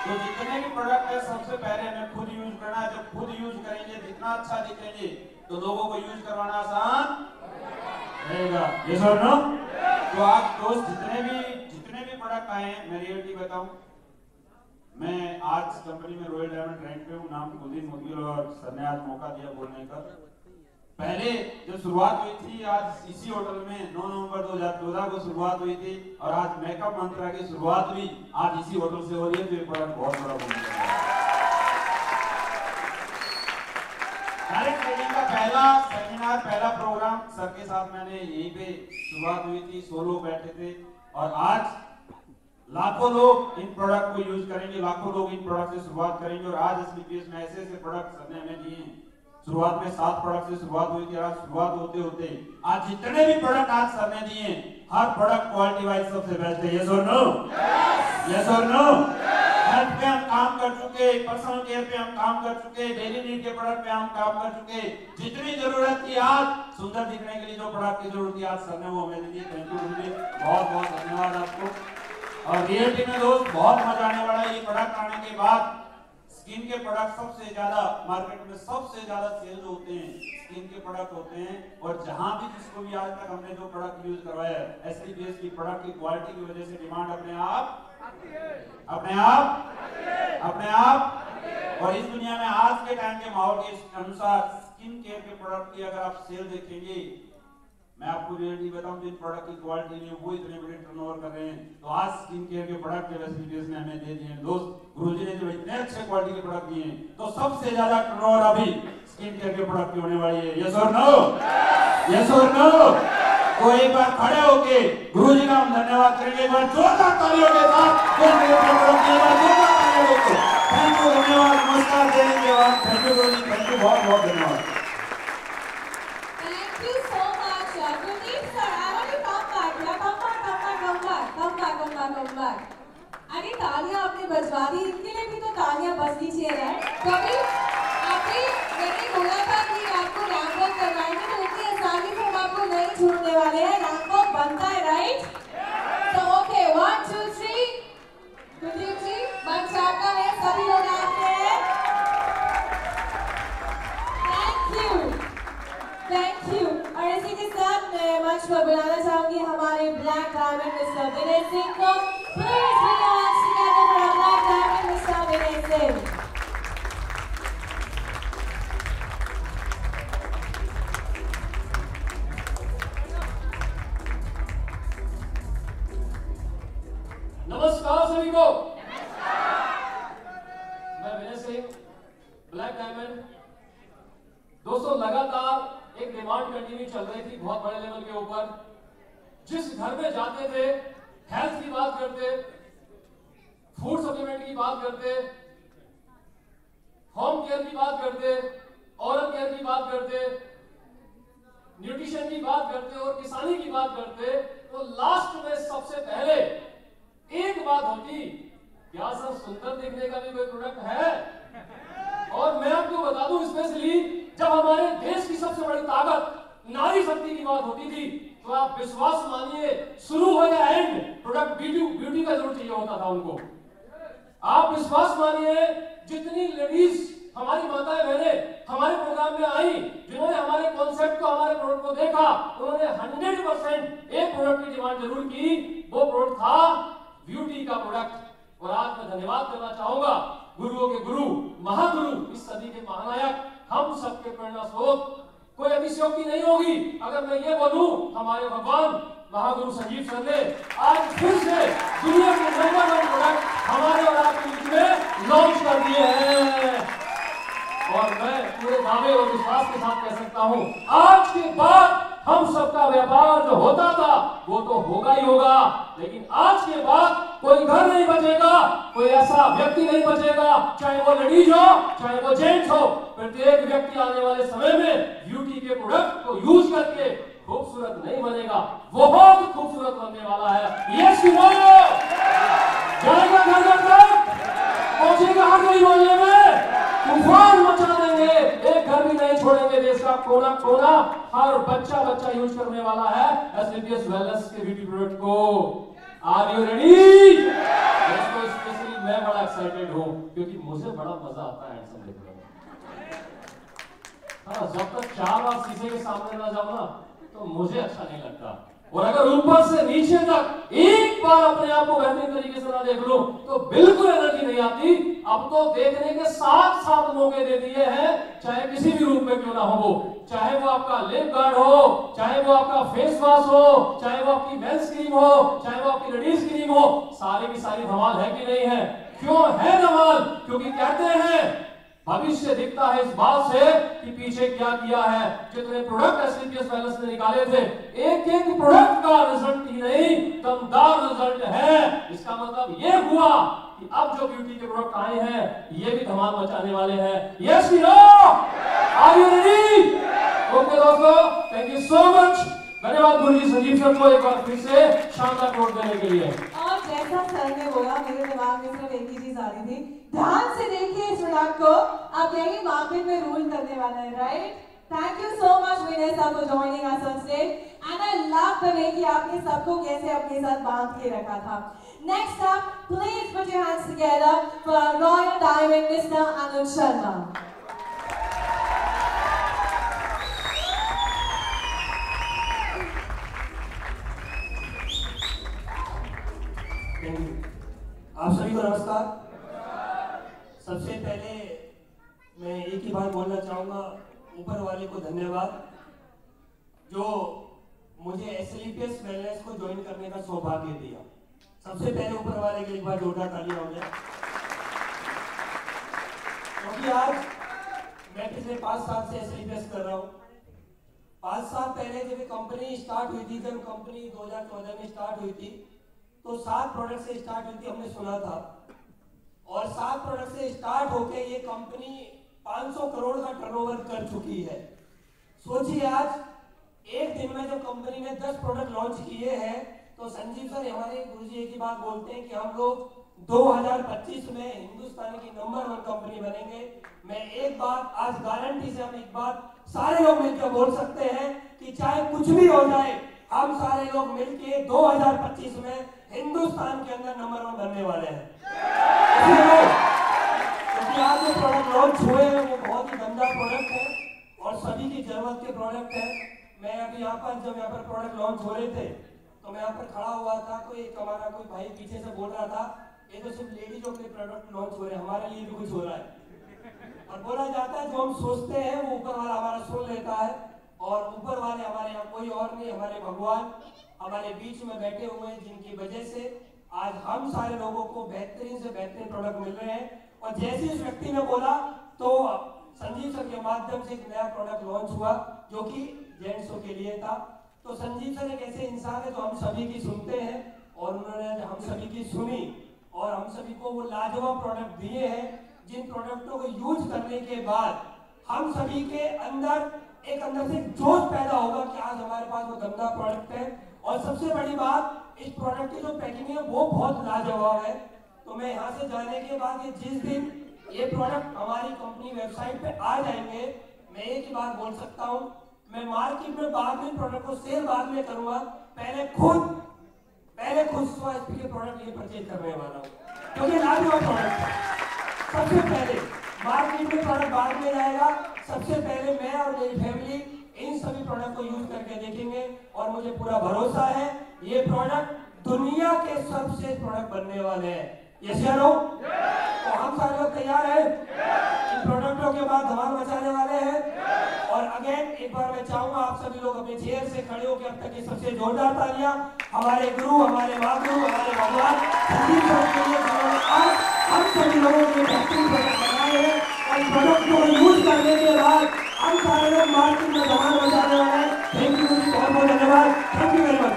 तो जितने भी प्रोडक्ट है सबसे पहले हमें खुद यूज करना है। जब खुद यूज करेंगे, जितना अच्छा दिखेंगे तो लोगों को यूज करवाना आसान रहेगा, ये सुनो। तो आप दोस्त जितने भी प्रोडक्ट आए हैं, मैं रियलिटी बताऊं, मैं आज कंपनी में रॉयल डायमंड रैंक पे हूँ, नाम कुलदीप मुदगिल, और सर ने आज मौका दिया बोलने का। पहले जब शुरुआत हुई थी, आज इसी होटल में 9 नवंबर 2014 को शुरुआत हुई थी, और आज मेकअप मंत्रा की शुरुआत भी आज इसी होटल से हो रही है, तो ये प्रोडक्ट बहुत बड़ा भूमिका है। डायरेक्ट ट्रेनिंग का पहला सेमिनार, पहला प्रोग्राम सर के साथ मैंने यहीं पे शुरुआत हुई थी, 100 लोग बैठे थे, और आज लाखों लोग इन प्रोडक्ट को यूज करेंगे, लाखों लोग इन प्रोडक्ट से शुरुआत करेंगे। और आज एसपीपीएस में ऐसे ऐसे प्रोडक्ट सर ने हमें दिए। शुरुआत में 7 प्रोडक्ट से शुरुआत हुई थी, आज शुरुआत होते होते आज जितने भी प्रोडक्ट आज सर ने दिए, हर प्रोडक्ट क्वालिटी वाइज सबसे बेस्ट है, यस और नो? यस और नो? हेल्थ पे हम काम कर चुके, पर्सनल केयर पे हम काम कर चुके, डेली नीड के प्रोडक्ट पे हम काम कर चुके। जितनी जरूरत थी आज सुंदर दिखने के लिए, जो प्रोडक्ट की जरूरत थी आज सर ने वो हमें दी। थैंक यू गुरुजी, बहुत बहुत धन्यवाद आपको। और रियलिटी में दोस्त बहुत मजा आने वाला है। ये प्रोडक्ट आने के बाद स्किन के प्रोडक्ट सबसे ज्यादा मार्केट में सबसे ज्यादा सेल होते हैं, स्किन के प्रोडक्ट होते हैं। और जहां भी जिसको भी आज तक हमने जो प्रोडक्ट यूज करवाया है, एसपीपीएस की प्रोडक्ट की क्वालिटी की वजह से डिमांड अपने आप और इस दुनिया में आज के टाइम के माहौल के अनुसार स्किन केयर के प्रोडक्ट की अगर आप सेल देखेंगे, मैं आपको रियलिटी बताऊं, जिन प्रोडक्ट की क्वालिटी नहीं है वो इतने बड़े टर्नओवर कर रहे हैं। तो आज स्किन केयर के प्रोडक्ट जब एसपीपीएस ने हमें दे दिए हैं दोस्त, गुरुजी ने जो इतने अच्छे क्वालिटी के प्रोडक्ट दिए हैं, तो सबसे ज्यादा टर्नओवर अभी स्किन केयर के प्रोडक्ट की होने वाली है, यस और नो? यस और नो? तो एक बार खड़े होके गुरुजी का हम धन्यवाद करेंगे, एक बार जोरदार तालियों के साथ। थैंक यू, धन्यवाद, नमस्कार, जय हिंद, जय Bharat. Thank you Guruji, thank you, बहुत बहुत धन्यवाद। Thank you so much, Gurdeep sir. I want to come back. Come back. अरे तालियां आपने बजवा दी, इनके लिए भी तो तालियां बजनी चाहिए, राइट? कभी मैंने बोला था कि आपको रैंप वॉक करवाएंगे, तो इतनी आसानी से हम आपको नहीं छोड़ने वाले हैं, रैंप वॉक बनता है, राइट? तो ओके, 1 2 3, कुलदीप जी मंच आपका है, सभी लोग आते हैं। Thank you. और इसी के साथ मैं मंच पर बुलाना चाहूंगी हमारे black diamond mister Vinay Singh को। Please put your hands together for our black diamond Mr. Vinay Singh. Vinay Singh, black diamond. दोस्तों लगातार एक डिमांड कंटिन्यू चल रही थी बहुत बड़े लेवल के ऊपर। जिस घर में जाते थे हेल्थ की बात करते, फूड सप्लीमेंट की बात करते, होम केयर की बात करते, ओरल केयर की बात करते, न्यूट्रिशन की बात करते और किसानी की बात करते, तो लास्ट में सबसे पहले एक बात होती, क्या सर सुंदर दिखने का भी कोई प्रोडक्ट है? और मैं आपको बता दूं स्पेशली जब हमारे देश की सबसे बड़ी ताकत नारी शक्ति की बात होती थी, तो आप विश्वास मानिए शुरू हो या एंड प्रोडक्ट ब्यूटी का जरूर चाहिए होता था उनको। आप विश्वास मानिए जितनी लेडीज हमारी माताएं बहनें हमारे प्रोग्राम में आई, जिन्होंने हमारे कॉन्सेप्ट को, हमारे प्रोडक्ट को देखा, उन्होंने 100% एक प्रोडक्ट की डिमांड जरूर की। वो प्रोडक्ट था ब्यूटी का प्रोडक्ट। और आज मैं धन्यवाद करना चाहूंगा गुरुओं के गुरु, महागुरु, इस सदी के महानायक, हम सबके प्रेरणा स्रोत। कोई अतिशयोक्ति नहीं होगी अगर मैं ये बोलूं हमारे भगवान महागुरु संजीव सर ने आज फिर से दुनिया के नंबर 1 प्रोडक्ट हमारे और आपके बीच में लॉन्च कर दिए हैं। और मैं पूरे दावे और विश्वास के साथ कह सकता हूं, आज के बाद हम सबका व्यापार जो होता था वो तो होगा ही होगा, लेकिन आज के बाद कोई घर नहीं बचेगा, कोई ऐसा व्यक्ति नहीं बचेगा, चाहे वो लेडीज हो चाहे वो जेंट्स हो, प्रत्येक व्यक्ति आने वाले समय में ब्यूटी के प्रोडक्ट को यूज करके खूबसूरत नहीं बनेगा, बहुत खूबसूरत बनने वाला है। यस जाएगा घर तक, पहुंचेगा हर गली मोहल्ले में, तूफान मचा देंगे, एक घर भी नहीं छोड़ेंगे, देश का कोना कोना हर बच्चा यूज करने वाला है एसलीपीएस वेलनेस के ब्यूटी प्रोडक्ट को। Are you ready? दोस्तों स्पेशली मैं बड़ा एक्साइटेड हूं क्योंकि मुझे बड़ा मजा आता है हैंडसम देखने में। हाँ, जब तक 4 बार शीशे के सामने ना जाओ ना तो मुझे अच्छा नहीं लगता। और अगर ऊपर से नीचे तक एक बार अपने आप को बेहतरीन तरीके से ना देख लूं तो बिल्कुल एनर्जी नहीं आती। अब तो देखने के 7 मौके दे दिए हैं, चाहे किसी भी रूप में क्यों ना हो, वो चाहे वो आपका लिप गार्ड हो, चाहे वो आपका फेस वॉश हो, चाहे वो आपकी मेंस क्रीम हो, चाहे वो आपकी लेडीज क्रीम हो, सारी की सारी धमाल है कि नहीं है? क्यों है धमाल? क्योंकि कहते हैं भविष्य दिखता है इस बात से कि पीछे क्या किया है। जितने प्रोडक्ट एसलीपीएस वेलनेस ने निकाले थे, एक एक प्रोडक्ट का रिजल्ट ही नहीं दमदार रिजल्ट है। इसका मतलब ये हुआ कि अब जो ब्यूटी के प्रोडक्ट आए हैं ये भी धमाल मचाने वाले हैं। Yes we know, are you ready? Okay दोस्तों, थैंक यू सो मच। धन्यवाद गुरुजी संजीव सर को एक बार फिर से शानदार प्रोडक्ट देने के लिए। और जैसा सर ने बोला, मेरे दिमाग में सिर्फ एक ही चीज आ रही थी, ध्यान से देखिए इस प्रोडक्ट को, अब यही मार्केट में रूल करने वाला है, right? Thank you so much Vinay sir for joining us on stage and I love the way कि आपने सबको कैसे अपने साथ बांध के रखा था। Next up, please put your hands together for royal diamond mister Anuj Sharma. आप सभी को नमस्कार। सबसे पहले मैं एक ही बात बोलना चाहूँगा, ऊपर वाले को धन्यवाद जो मुझे एसलीपीएस वेलनेस को ज्वाइन करने का सौभाग्य दिया। सबसे पहले ऊपर वाले के एक बार जोरदार तालियां हो जाए, क्योंकि आज मैं पिछले 5 साल से एसलीपीएस कर रहा हूँ। 5 साल पहले जब कंपनी स्टार्ट हुई थी, जब कंपनी 2014 में स्टार्ट हुई थी तो 7 प्रोडक्ट से स्टार्ट हुई थी, हमने सुना था। और 7 प्रोडक्ट से स्टार्ट होके ये कंपनी 500 करोड़ का टर्नओवर कर चुकी है। सोचिए आज एक दिन में जब कंपनी ने 10 प्रोडक्ट लॉन्च किए हैं, तो संजीव सर हमारे गुरुजी एक ही बात बोलते हैं कि हम लोग 2025 में हिंदुस्तान की नंबर 1 कंपनी बनेंगे। मैं एक बात आज गारंटी से हम एक बात सारे लोग मिलकर बोल सकते हैं कि चाहे कुछ भी हो जाए, हम सारे लोग मिलके 2025 में हिंदुस्तान के अंदर नंबर 1 बनने वाले हैं। क्योंकि आज जो प्रोडक्ट लॉन्च हुए हैं वो बहुत ही दमदार प्रोडक्ट है और सभी की जरूरत के प्रोडक्ट है। मैं अभी यहाँ पर जब यहाँ पर प्रोडक्ट लॉन्च हो रहे थे तो मैं यहाँ पर खड़ा हुआ था, तो एक हमारा कोई भाई पीछे से बोल रहा था, ये तो सिर्फ लेडीजों के प्रोडक्ट लॉन्च हो रहे हैं, हमारे लिए भी कुछ हो रहा है। और बोला जाता है जो हम सोचते हैं वो ऊपर वाला हमारा सुन लेता है, और ऊपर वाले हमारे यहाँ कोई और नहीं, हमारे भगवान हमारे बीच में बैठे हुए हैं, जिनकी वजह से आज हम सारे लोगों को बेहतरीन से बेहतरीन प्रोडक्ट मिल रहे हैं। और जैसे उस व्यक्ति ने बोला तो संजीव सर के माध्यम से एक नया प्रोडक्ट लॉन्च हुआ जो कि जेंट्सों के लिए था। तो संजीव सर एक ऐसे इंसान है जो हम सभी की सुनते हैं और उन्होंने हम सभी की सुनी और हम सभी को वो लाजवाब प्रोडक्ट दिए हैं जिन प्रोडक्टों को यूज करने के बाद हम सभी के अंदर से जोश पैदा होगा कि आज हमारे पास वो गंदा प्रोडक्ट है। और सबसे बड़ी बात, इस प्रोडक्ट की जो पैकिंग है वो बहुत लाजवाब है। तो मैं यहाँ से जाने के बाद जिस दिन ये प्रोडक्ट हमारी कंपनी वेबसाइट पे आ जाएंगे, मैं एक ही बात बोल सकता हूँ, मैं मार्केट में बाद में प्रोडक्ट को सेल बाद में करूंगा, पहले खुद 100 HP के प्रोडक्ट ये परचेज करने वाला हूँ क्योंकि लाजवाब प्रोडक्ट है। सबसे पहले मार्केट में प्रोडक्ट बाद में जाएगा, सबसे पहले मैं और मेरी फैमिली इन सभी प्रोडक्ट को यूज करके देखेंगे और मुझे पूरा भरोसा है ये प्रोडक्ट दुनिया के सबसे प्रोडक्ट बनने वाले हैं। यस या नो? तो हम सारे लोग तैयार हैं इन प्रोडक्टों के बाद धमाल मचाने वाले हैं। और अगेन एक बार मैं चाहूंगा आप सभी लोग अपने चेयर से खड़े होकर अब तक की सबसे जोरदार तालियां हमारे गुरु, हमारे महागुरु, हमारे भगवान संजीव सर के लिए, जिन्होंने आज हम सभी लोगों के बेहतरीन प्रोडक्ट बनाए हैं और इन प्रोडक्ट को यूज करने के बाद हम सारे लोग मार्केट में धमाल मचाने वाले हैं। थैंक यू, बहुत बहुत धन्यवाद। Thank you very much.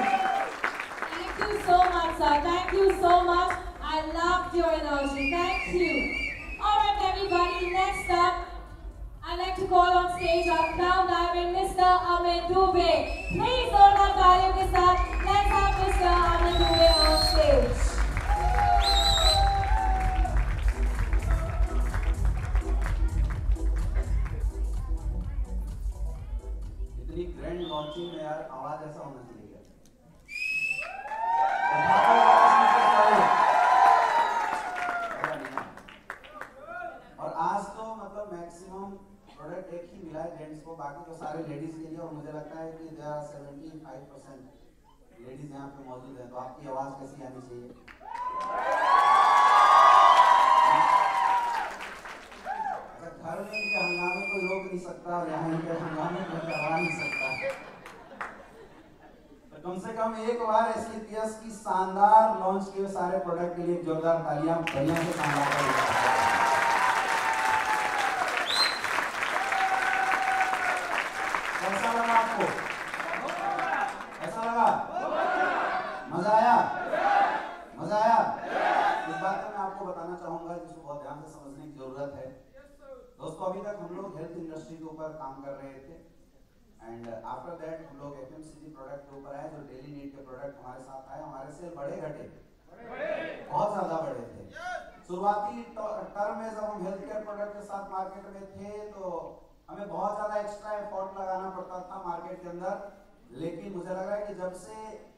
Thank you so much, sir. Thank you so much. I loved your energy. Thank you. All right, everybody. Next up, I'd like to call on stage our crown diamond, Mr. Amit Dubey. Please hold on taaliyon ke saath. Let's have Mr. Amit Dubey on stage. इतनी grand launching में यार आवाज ऐसा होना चाहिए। और आज तो मतलब मैक्सिमम प्रोडक्ट एक ही मिला है जेंट्स को, बाकी तो सारे लेडीज के लिए। और मुझे लगता है कि देयर आर 75% लेडीज यहाँ पे मौजूद है। तो आपकी आवाज कैसी आनी चाहिए? घर में इनके हंगामे को रोक नहीं सकता और यहाँ इनके हंगामे को करवा नहीं सकता। तो कम से कम एक बार SLPS की शानदार लॉन्च किए सारे प्रोडक्ट के लिए जोरदार तालियां बढ़िया से शानदार। कैसा लगा आपको? कैसा लगा? मजा आया? मजा आया? इस बात को मैं आपको बताना चाहूंगा जिसको बहुत ध्यान से समझने की जरूरत है। दोस्तों, अभी तक हम लोग हेल्थ इंडस्ट्री के ऊपर काम कर रहे थे एंड आफ्टर दैट हम लोग FMCG प्रोडक्ट के ऊपर आए, जो डेली नीड के प्रोडक्ट हमारे साथ आए। हमारे सेल बढ़े घटे? बहुत ज्यादा बढ़े थे। शुरुआती टर्म में जब हम हेल्थ केयर प्रोडक्ट के साथ मार्केट में थे तो हमें बहुत ज्यादा एक्स्ट्रा एफर्ट लगाना पड़ता था मार्केट के अंदर, लेकिन मुझे लग रहा है कि जब से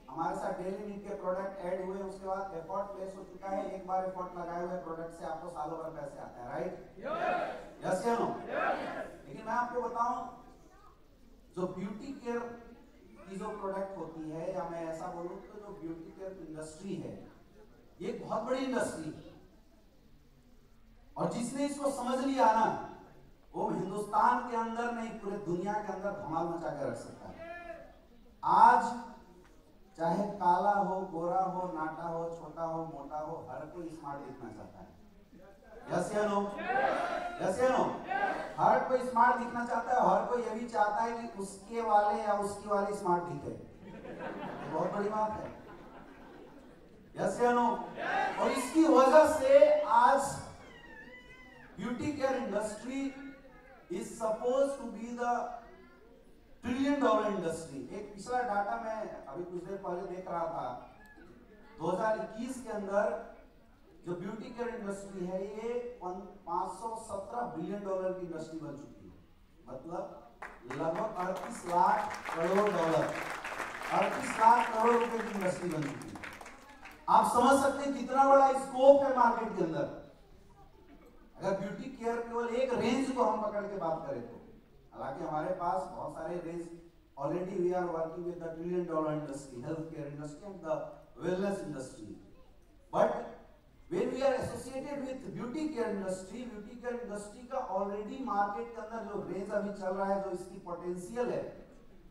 हमारे साथ डेली नीड के प्रोडक्ट ऐड हुए उसके बाद एफर्ट प्लेस हो चुका है। एक बार एफर्ट लगाए हुए प्रोडक्ट से आपको सालों भर पैसे आते हैं, राइट? यस या नो? लेकिन मैं आपको बताऊं, जो ब्यूटी केयर की जो प्रोडक्ट होती है, या मैं ऐसा बोलूं तो जो ब्यूटी केयर इंडस्ट्री है, ये एक बहुत बड़ी इंडस्ट्री है। और जिसने इसको समझ लिया ना, वो हिंदुस्तान के अंदर नहीं पूरे दुनिया के अंदर धमाल मचा के रख सकता है। आज चाहे काला हो, गोरा हो, नाटा हो, छोटा हो, मोटा हो, हर कोई स्मार्ट दिखना चाहता है। यस या नो? यस या नो? हर कोई स्मार्ट दिखना चाहता है। हर कोई ये भी चाहता है कि उसके वाले या उसकी वाली स्मार्ट दिखे। बहुत बड़ी बात है। यस या नो? और इसकी वजह से आज beauty care industry is supposed to be the $1 trillion industry। एक पिछला डाटा मैं अभी कुछ देर पहले देख रहा था, 2021 के अंदर जो ब्यूटी केयर इंडस्ट्री है ये $517 बिलियन की इंडस्ट्री बन चुकी है। मतलब लगभग 38 लाख करोड़ डॉलर, 38 लाख करोड़ रुपए की इंडस्ट्री बन चुकी है। आप समझ सकते हैं कितना बड़ा स्कोप है मार्केट के अंदर। अगर ब्यूटी केयर केवल एक रेंज को हम पकड़ के बात करें तो, हालांकि हमारे पास बहुत सारे range already we are working with the $1 trillion industry, health care industry and the wellness industry. But when we are associated with beauty care industry का ऑलरेडी मार्केट के अंदर जो रेंज अभी चल रहा है, जो इसकी पोटेंशियल है,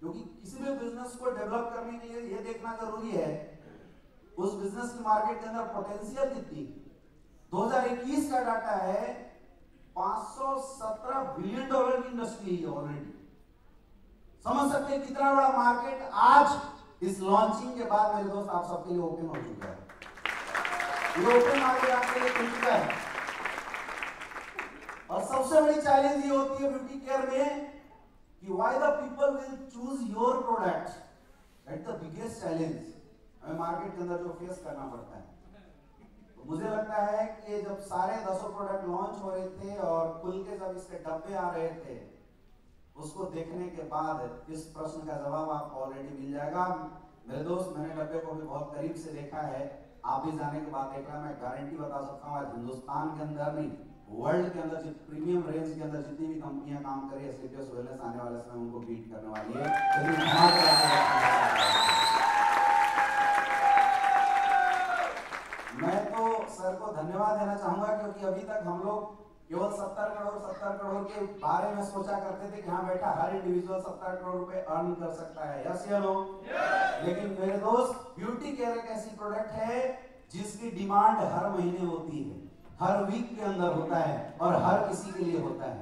क्योंकि किसी भी बिजनेस को डेवलप करने के लिए ये देखना जरूरी है उस बिजनेस की मार्केट के अंदर पोटेंशियल कितनी। 2021 का डाटा है, $517 बिलियन की इंडस्ट्री है ऑलरेडी। समझ सकते हैं कितना बड़ा मार्केट आज इस लॉन्चिंग के बाद मेरे दोस्त आप सबके लिए ओपन हो चुका है। ये ओपन मार्केट आपके लिए खुल चुका है। और सबसे बड़ी चैलेंज ये होती है ब्यूटी केयर में कि why the people will choose your product, that the biggest challenge हमें मार्केट के अंदर जो फेस करना पड़ता है। तो मुझे लगता है कि जब सारे 10 प्रोडक्ट लॉन्च हो रहे थे और खुल के जब इसके डब्बे आ रहे थे, उसको देखने के बाद इस प्रश्न का जवाब आपको ऑलरेडी मिल जाएगा। मेरे दोस्त, मैंने डब्बे को भी बहुत करीब से देखा है, आप भी जाने के बाद देखना, मैं गारंटी बता सकता हूँ आज हिंदुस्तान के अंदर नहीं, वर्ल्ड के अंदर प्रीमियम रेंज के अंदर जितनी भी कंपनियां काम करी एसलीपियस वेलनेस आने वाले समय उनको बीट करने वाली है। मैं तो सर को धन्यवाद देना चाहूंगा क्योंकि अभी तक हम लोग केवल 70 करोड़ के बारे में सोचा करते थे कि हाँ बेटा हर इंडिविजुअल 70 करोड़ रुपए अर्न कर सकता है, यस या नो? लेकिन मेरे दोस्त, ब्यूटी केयर एक ऐसी प्रोडक्ट है जिसकी डिमांड हर महीने होती है, हर वीक के अंदर होता है और हर किसी के लिए होता है।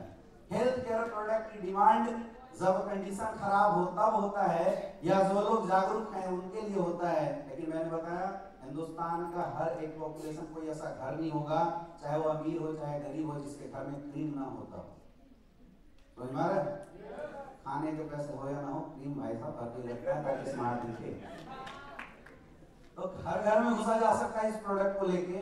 हेल्थ केयर प्रोडक्ट की डिमांड जब कंडीशन खराब हो तब होता है या जो लोग जागरूक हैं उनके लिए होता है। लेकिन मैंने बताया हिंदुस्तान का हर एक पॉपुलेशन कोई ऐसा घर नहीं होगा, चाहे वो अमीर हो चाहे गरीब हो, जिसके घर में क्रीम ना होता हो। तो हमारा खाने के पैसे हो या ना हो, क्रीम भाई साहब करके लगता है ताकि स्मार्ट दिखे। तो हर घर में घुसा जा सकता है इस प्रोडक्ट को लेके।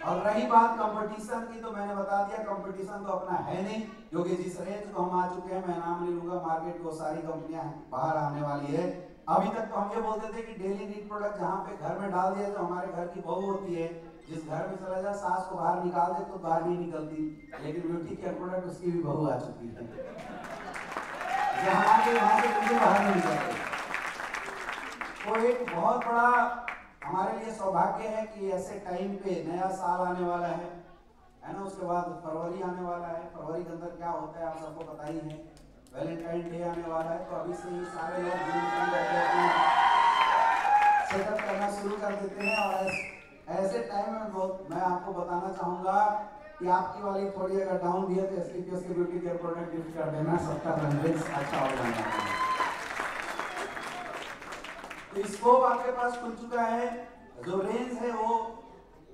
और रही बात कंपटीशन की, तो मैंने बता दिया कंपटीशन तो अपना है नहीं, क्योंकि जिस रेंज को हम आ चुके हैं, मैं नाम नहीं लूंगा, मार्केट को सारी कंपनियां बाहर आने वाली है। अभी तक तो हम ये बोलते थे कि डेली नीड प्रोडक्ट जहाँ पे घर में डाल दिया, जो हमारे घर की बहू होती है, जिस घर में चला जाए सास को बाहर निकाल दे तो बाहर नहीं निकलती, लेकिन ब्यूटी केयर प्रोडक्ट उसकी भी बहू आ चुकी है, जहाँ के वहां से मुझे बाहर नहीं निकलते। तो एक बहुत बड़ा हमारे लिए सौभाग्य है कि ऐसे टाइम पे नया साल आने वाला है ना, उसके बाद फरवरी आने वाला है। फरवरी के अंदर क्या होता है आप सबको पता ही है, वैलेंटाइन डे आने वाला है। तो अभी से ही सारे लोग सेटअप करना शुरू कर देते हैं। और ऐसे टाइम में मैं आपको बताना चाहूंगा कि आपकी वाली थोड़ी अगर डाउन भी है तो एसलीपियस के ब्यूटी केयर प्रोडक्ट गिफ्ट कर देना, सबका रनरेज अच्छा हो जाएगा। तो स्कोप आपके पास खुल चुका है, जो रेंज है वो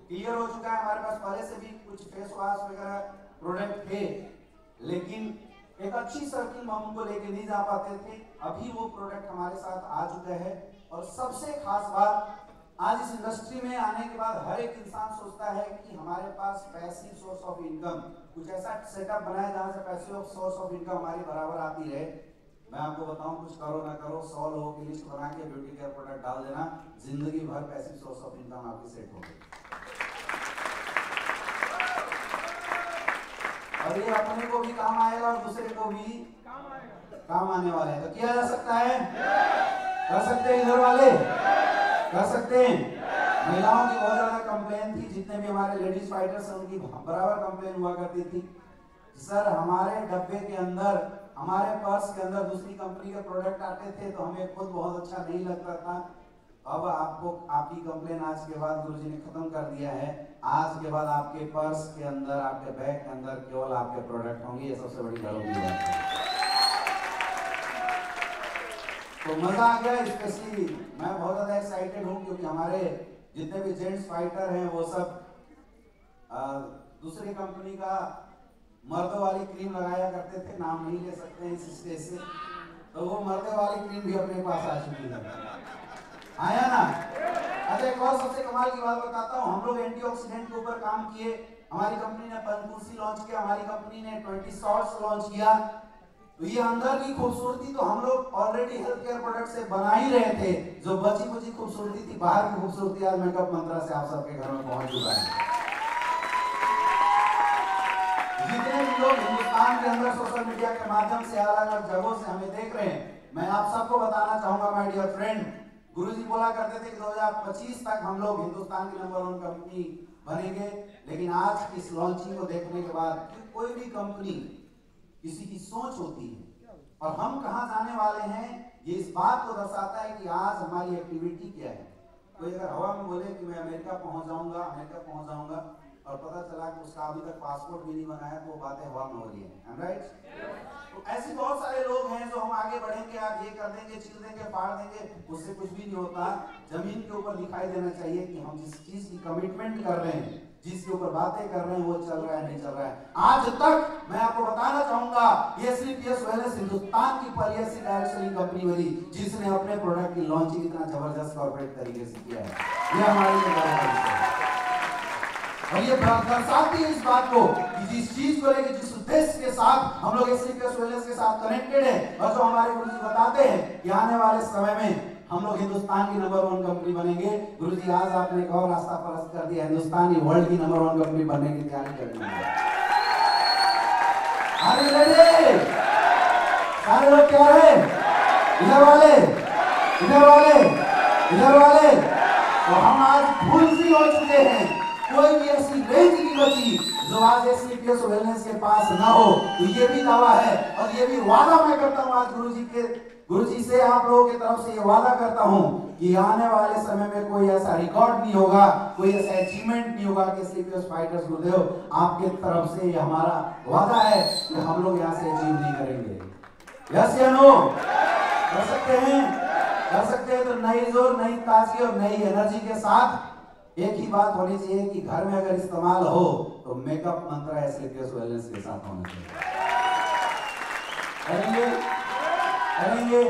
क्लियर हो चुका है। हमारे पास पहले से भी कुछ फेस वॉश वगैरह प्रोडक्ट थे, लेकिन एक अच्छी सर्किल में हम उनको लेके नहीं जा पाते थे। अभी वो प्रोडक्ट हमारे साथ आ चुका है। और सबसे खास बात, आज इस इंडस्ट्री में आने के बाद हर एक इंसान सोचता है कि हमारे पास पैसिव सोर्स ऑफ इनकम, कुछ ऐसा सेटअप बनाए जहां से पैसिव सोर्स ऑफ इनकम हमारी बराबर आती है। मैं आपको बताऊं, कुछ करो ना करो 100 लोगों की लिस्ट बना के ब्यूटी केयर प्रोडक्ट डाल देना, जिंदगी भर पैसिव सोर्स ऑफ इनकम आपकी सेट हो गई। और ये अपने को भी काम आएगा और दूसरे को भी काम आने वाला है। तो किया जा सकता है, कर सकते हैं, इधर वाले कर सकते हैं। महिलाओं की बहुत ज्यादा कंप्लेन थी, जितने भी हमारे लेडीज फाइटर्स हैं उनकी बराबर कंप्लेन हुआ करती थी, सर हमारे डब्बे के अंदर, हमारे पर्स के अंदर दूसरी कंपनी के प्रोडक्ट आते थे तो हमें खुद बहुत अच्छा नहीं लगता था। अब आपको आपकी कंप्लेन आज के बाद गुरुजी ने खत्म कर दिया है। आज के बाद आपके पर्स के अंदर, आपके बैग के अंदर केवल आपके प्रोडक्ट होंगे, ये सबसे बड़ी गर्व की बात है। तो मजा आ गया। स्पेशली मैं बहुत ज्यादा एक्साइटेड हूँ क्योंकि हमारे जितने भी जेंट्स फाइटर हैं वो सब दूसरी कंपनी का मर्दों वाली क्रीम लगाया करते थे, नाम नहीं ले सकते इस स्टेज से, तो वो मर्दों वाली क्रीम भी अपने पास आ चुकी है, आया ना। अच्छा एक और सबसे कमाल की बात बताता हूँ, हम लोग एंटीऑक्सीडेंट के ऊपर काम किए। हमारी कंपनी ने पंचकुर्सी लॉन्च किया, हमारी कंपनी ने 20 शॉट्स लॉन्च किया। तो ये अंदर की खूबसूरती तो हम लोग ऑलरेडी हेल्थ केयर प्रोडक्ट से बना ही रहे थे, जो बची कुची खूबसूरती थी, बाहर की खूबसूरती आज मेकअप मंत्रा से आप सबके घर में पहुंच चुका है। जितने भी लोग हिंदुस्तान के अंदर सोशल मीडिया के माध्यम से अलग अलग जगहों से हमें देख रहे हैं, मैं आप सबको बताना चाहूंगा माय डियर फ्रेंड, गुरुजी बोला करते थे कि 2025 तक हम लोग हिंदुस्तान की नंबर 1 कंपनी बनेंगे। लेकिन आज इस लॉन्चिंग को देखने के बाद कोई भी कंपनी किसी की सोच होती है और हम कहां जाने वाले हैं, ये इस बात को दर्शाता है कि आज हमारी एक्टिविटी क्या है। कोई अगर हवा में बोले कि मैं अमेरिका पहुंच जाऊंगा, और पता चला कि उसका अभी तक पासपोर्ट भी नहीं बनाया, तो वो बातें हवा में हो रही हैं, राइट? तो ऐसे बहुत सारे लोग हैं जो हम आगे बढ़ेंगे, आप ये कर देंगे, चीर देंगे, फाड़ देंगे, उससे कुछ भी नहीं होता। जमीन के ऊपर दिखाई देना चाहिए कि हम जिस चीज की कमिटमेंट कर रहे हैं, जिसके ऊपर बातें कर रहे हैं, वो चल रहा है नहीं चल रहा है। आज तक मैं आपको बताना चाहूंगा, ये SCPS वेलनेस हिंदुस्तान की पहली ऐसी डायरेक्ट सेलिंग कंपनी बनी जिसने अपने प्रोडक्ट की लॉन्चिंग इतना जबरदस्त कॉर्पोरेट तरीके से किया है। ये हमारे लिए गर्व का विषय है और ये दर्शाती है इस बात को कि जिस चीज को लेकर, जिस उद्देश्य के साथ हम लोग SCPS वेलनेस के साथ कनेक्टेड है, और जो हमारे गुरुजी बताते हैं कि आने वाले समय में हम लोग हिंदुस्तान की नंबर 1 कंपनी बनेंगे। गुरुजी आज आपने एक और रास्ता प्रशस्त कर दिया, हिंदुस्तान ही वर्ल्ड की नंबर 1 कंपनी बनने की तैयारी कर रही है। अरे रेडी सारे लोग क्या रहे, इधर वाले, इधर वाले, इधर वाले, तो हम आज फुल सी हो चुके हैं। कोई भी ऐसी रेंज की बची जो आज SCPS वेलनेस के पास ना हो, तो ये भी दावा है और ये भी वादा मैं करता हूँ आज गुरुजी से, आप लोगों की तरफ से ये वादा करता हूँ कि आने वाले समय में कोई ऐसा रिकॉर्ड नहीं होगा, कोई ऐसा अचीवमेंट नहीं होगा कि SCPS फाइटर्स गुरुदेव आपके तरफ से ये हमारा वादा है कि हम लोग यहाँ से अचीव नहीं करेंगे। यस या नो? कर सकते हैं, कर सकते हैं। तो नई जोर, नई ताजगी और नई एनर्जी के साथ एक ही बात होनी चाहिए कि घर में अगर इस्तेमाल हो तो मेकअप मंत्र SCPS वेलनेस के साथ होना चाहिए। करेंगे, करेंगे।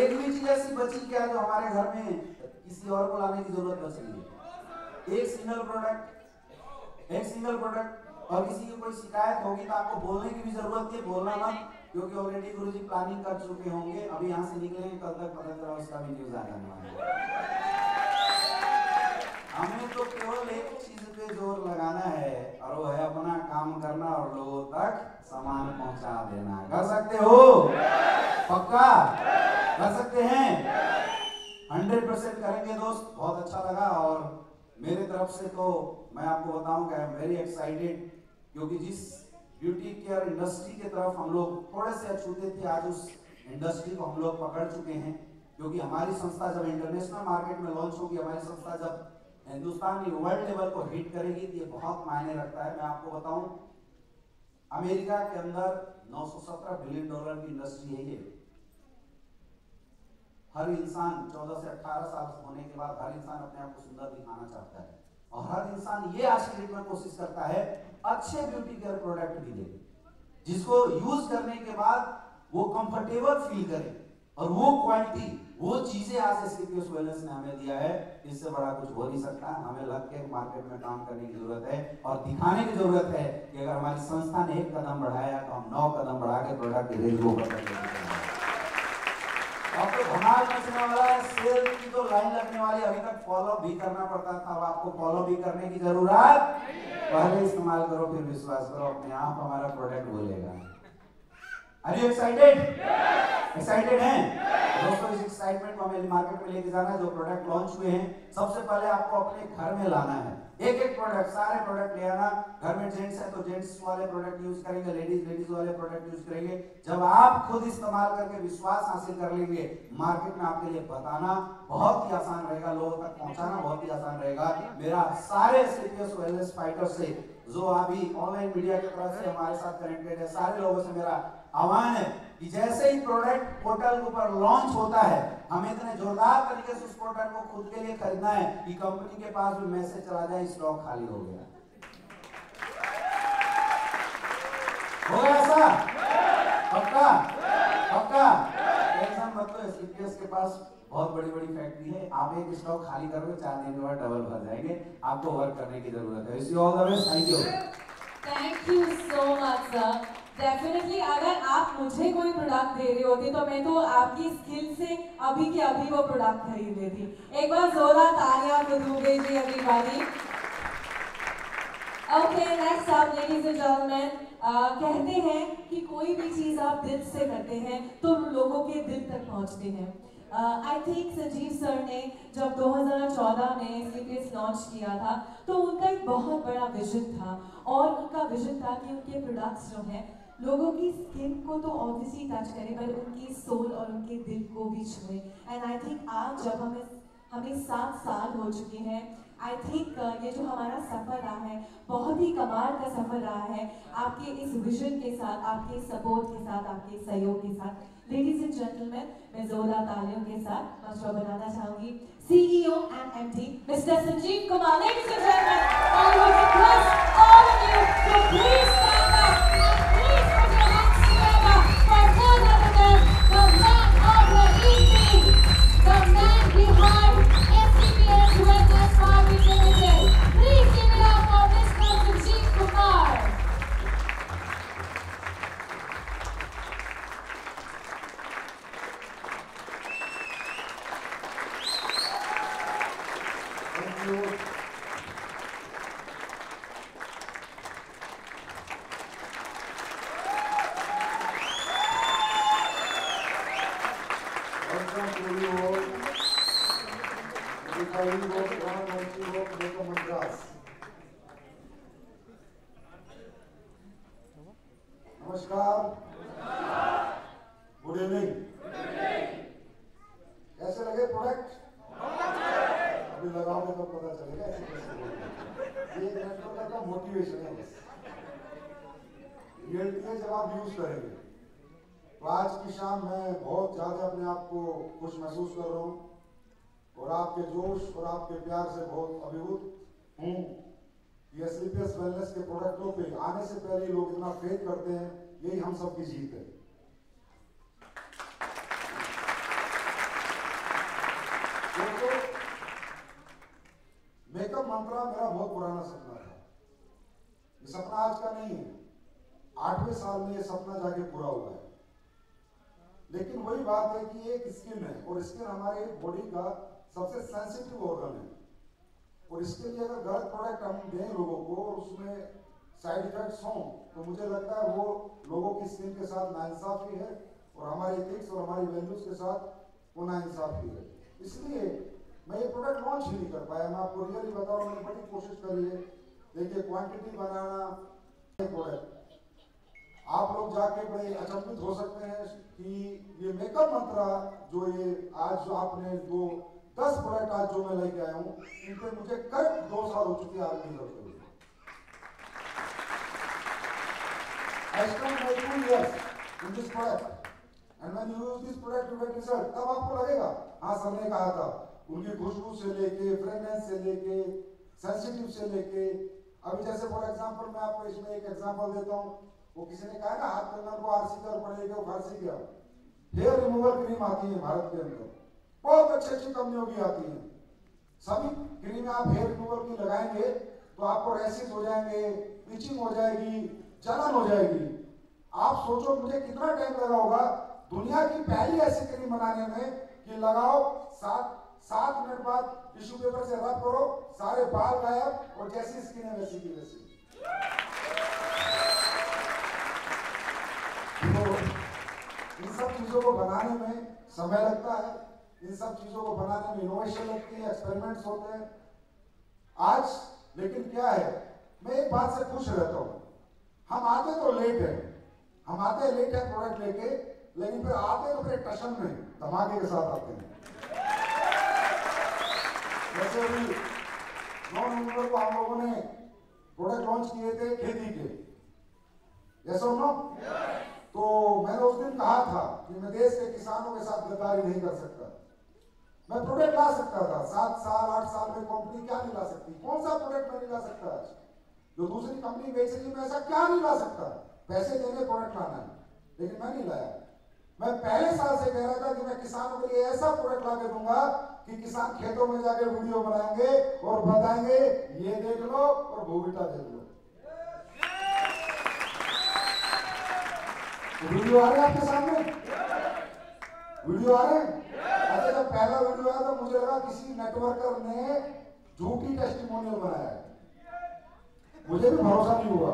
एक भी चीज ऐसी बची क्या जो हमारे घर में किसी और को लाने की जरूरत बच रही है? एक सिंगल प्रोडक्ट, एक सिंगल प्रोडक्ट, और किसी की कोई शिकायत होगी तो आपको बोलने की भी जरूरत नहीं, बोलना मत, क्योंकि ऑलरेडी गुरुजी प्लानिंग कर चुके होंगे। अभी यहाँ से निकलेंगे, कल तक पता चला उसका भी न्यूज आ जाने वाला है। हमें तो केवल एक चीज पे जोर लगाना है और वो है अपना काम करना और लोगों तक सामान पहुंचा देना। कर सकते हो? पक्का कर सकते हैं? 100% करेंगे दोस्त। बहुत अच्छा लगा और मेरे तरफ से तो मैं आपको बताऊं कि आई एम वेरी एक्साइटेड, क्योंकि जिस ब्यूटी केयर इंडस्ट्री की तरफ हम लोग थोड़े से अछूते थे, आज उस इंडस्ट्री को हम लोग पकड़ चुके हैं। क्योंकि हमारी संस्था जब इंटरनेशनल मार्केट में लॉन्च होगी, हमारी संस्था जब हिंदुस्तान की वर्ल्ड लेवल को हिट करेगी, तो ये बहुत मायने रखता है। मैं आपको बताऊं, अमेरिका के अंदर 917 बिलियन डॉलर की इंडस्ट्री है ये। हर इंसान 14 से 18 साल होने के बाद हर इंसान अपने आप को सुंदर दिखाना चाहता है और हर इंसान ये आश्चर्य में कोशिश करता है अच्छे ब्यूटी केयर प्रोडक्ट मिले जिसको यूज करने के बाद वो कंफर्टेबल फील करे, और वो क्वालिटी, वो चीजें आज SCPS वेलनेस ने हमें दिया है। इससे बड़ा कुछ हो नहीं सकता। हमें लग के मार्केट में काम करने की जरूरत है और दिखाने की जरूरत है कि अगर हमारी संस्था ने 1 कदम बढ़ाया तो हम 9 कदम बढ़ा के प्रोडक्ट की रेंज को ऊपर करके आपको धमाल मचने वाला है। सेल की तो लाइन लगने वाली, अभी तक फॉलो भी करना पड़ता था, अब आपको फॉलो भी करने की जरूरत। पहले इस्तेमाल करो, फिर विश्वास करो, अपने आप हमारा प्रोडक्ट बोलेगा। Are you excited? एक्साइटेड हैं दोस्तों? इस एक्साइटमेंट को हमें मार्केट में लेके जाना है। जो प्रोडक्ट लॉन्च हुए हैं, सबसे पहले आपको अपने घर में लाना है। एक एक प्रोडक्ट, सारे प्रोडक्ट ले आना। घर में जेंट्स है तो जेंट्स वाले प्रोडक्ट यूज करेंगे, लेडीज वाले प्रोडक्ट यूज करेंगे। जब आप खुद इस्तेमाल करके विश्वास हासिल कर लेंगे, मार्केट में आपके लिए बताना बहुत ही आसान रहेगा, लोगों तक पहुंचाना बहुत ही आसान रहेगा। मेरा सारे SCPS वेलनेस फाइटर से, जो अभी ऑनलाइन मीडिया की तरफ से हमारे साथ कनेक्टेड है, सारे लोगों से मेरा आह्वान है कि जैसे ही प्रोडक्ट पोर्टल के ऊपर लॉन्च होता है, हमें इतने जोरदार तरीके से उस प्रोडक्ट को खुद के लिए खरीदना है कि कंपनी के पास भी मैसेज चला जाए स्टॉक खाली हो गया। होगा ऐसा? पक्का पक्का? टेंशन मत लो, SCPS के पास बहुत बड़ी बड़ी फैक्ट्री है। आप एक स्टॉक खाली करोगे, 4 दिन के बाद डबल भर जाएंगे। आपको वर्क करने की जरूरत है। Wish you all the best. Thank you. Thank you so much sir. Definitely अगर आप मुझे कोई प्रोडक्ट दे रहे होते तो मैं तो आपकी स्किल से अभी के अभी वो प्रोडक्ट खरीद लेती। एक बार जोरदार तालियां तो दूंगे जी everybody. Okay, next up ladies and gentleman, कहते हैं कि कोई भी चीज आप दिल से करते हैं तो लोगों के दिल तक पहुंचते हैं। आई थिंक संजीव सर ने जब 2014 में SCPS लॉन्च किया था तो उनका एक बहुत बड़ा विजन था, और उनका विजन था कि उनके प्रोडक्ट्स जो हैं लोगों की स्किन को तो ऑब्वियसली टच करें, पर उनकी सोल और उनके दिल को भी छुए। एंड आई थिंक आज जब हमें 7 साल हो चुके हैं आई थिंक ये जो हमारा सफ़र रहा है बहुत ही कमाल का सफ़र रहा है, आपके इस विजन के साथ, आपके सपोर्ट के साथ, आपके सहयोग के साथ। लेडीज एंड जेंटलमैन, मैं जोरदार तालियों के साथ मंच पर बनाना चाहूंगी CEO and MD Mr. Sanjeev Kumar. Ladies and gentlemen, I would request all of you to please stand up and please put your hands together for none other than the man of the evening, the man behind SCPS Wellness Private Limited. Please give it up for Mr. Sanjeev Kumar. नमस्कार, good evening. कैसे लगे product? अभी लगाओगे तो पता चलेगा ऐसे कैसे बोलते। ये नेटवर्क का मोटिवेशन है, बस रियलिटी है जब आप यूज करेंगे। तो आज की शाम मैं बहुत ज्यादा अपने आप को खुश महसूस कर रहा हूँ और आपके जोश और आपके प्यार से बहुत अभिभूत हूँ। ये SCPS वेलनेस के प्रोडक्टों पे आने से पहले लोग इतना फेथ करते हैं, यही हम सबकी जीत है। तो मेकअप मंत्रा मेरा बहुत पुराना सपना था। ये सपना आज का नहीं है, 8वें साल में ये सपना जाके पूरा हुआ है। लेकिन वही बात है कि एक स्किन है और स्किन हमारे बॉडी का सबसे सेंसिटिव ऑर्गन है और इसके लिए अगर गलत प्रोडक्ट हम दें लोगों को और उसमें साइड इफेक्ट्स हों तो मुझे लगता है वो लोगों की स्किन के साथ नाइंसाफी है और हमारे एथिक्स और हमारी वैल्यूज के साथ वो नाइंसाफी है। इसलिए मैं ये प्रोडक्ट लॉन्च ही नहीं कर पाया। मैं आपको रियली बता रहा हूँ, मैंने बड़ी कोशिश करी है। देखिए क्वांटिटी बनाना प्रोडक्ट आप लोग जाके बड़े अचंभित हो सकते हैं कि ये मेकअप मंत्रा जो ये आज जो आपने 10 प्रोडक्ट आज जो मैं लेके आया हूँ, इनके मुझे करीब 2 साल हो चुके हैं आगे करते हुए। I spent my 2 years in this product, and when you use this product you get result. तब आपको लगेगा हाँ सर ने कहा था, उनकी खुशबू से लेके फ्रेगनेंस से लेके सेंसिटिव से लेके। अभी जैसे फॉर एग्जांपल मैं आपको इसमें एक एग्जांपल देता हूँ। वो किसी ने कहा ना हाथ कंगन को आरसी कर पड़ेगा, वो फारसी क्या हेयर रिमूवल क्रीम आती है भारत के अंदर, बहुत अच्छी कंपनियों की आती है। सभी क्रीम आप हेयर रिमूवल की लगाएंगे तो आपको रैशेस हो जाएंगे, इचिंग हो जाएगी, जलन हो जाएगी। आप सोचो मुझे कितना टाइम लगा होगा दुनिया की पहली ऐसी क्रीम बनाने में कि लगाओ 7 मिनट बाद टिश्यू पेपर से रब करो, सारे बाल गायब और जैसी स्किन है वैसी की वैसी। तो इन सब चीजों को बनाने में समय लगता है, इन सब चीजों को बनाने में इनोवेशन लगती है, एक्सपेरिमेंट्स होते हैं। आज लेकिन क्या है, मैं एक बात से खुश रहता हूं, हम आते तो लेट है, हम आते लेट है प्रोडक्ट लेके, लेकिन फिर आते तो फिर टशन में धमाके के साथ आते हैं। जैसे अभी 9 नवंबर को हम लोगों ने प्रोडक्ट लॉन्च किए थे खेती के, जैसा हो ना, तो मैंने उस दिन कहा था कि मैं देश के किसानों के साथ गद्दारी नहीं कर सकता। मैं प्रोडक्ट ला सकता था, 7 साल 8 साल में कंपनी क्या नहीं ला सकती, कौन सा प्रोडक्ट मैं नहीं ला सकता आज जो दूसरी कंपनी बेच रही है, मैं ऐसा क्या नहीं ला सकता। पैसे देने प्रोडक्ट लाना है, लेकिन मैं नहीं लाया। मैं पहले साल से कह रहा था कि मैं किसानों के लिए ऐसा प्रोडक्ट ला के दूंगा कि किसान खेतों में जाके वीडियो बनाएंगे और बताएंगे ये देख लो और भूविटा देख लो। वीडियो आ रहे हैं आपके सामने, वीडियो आ रहे हैं। अच्छा जब पहला वीडियो आया तो मुझे लगा किसी नेटवर्कर ने झूठी टेस्टिमोनियल बनाया है, मुझे भी भरोसा नहीं हुआ।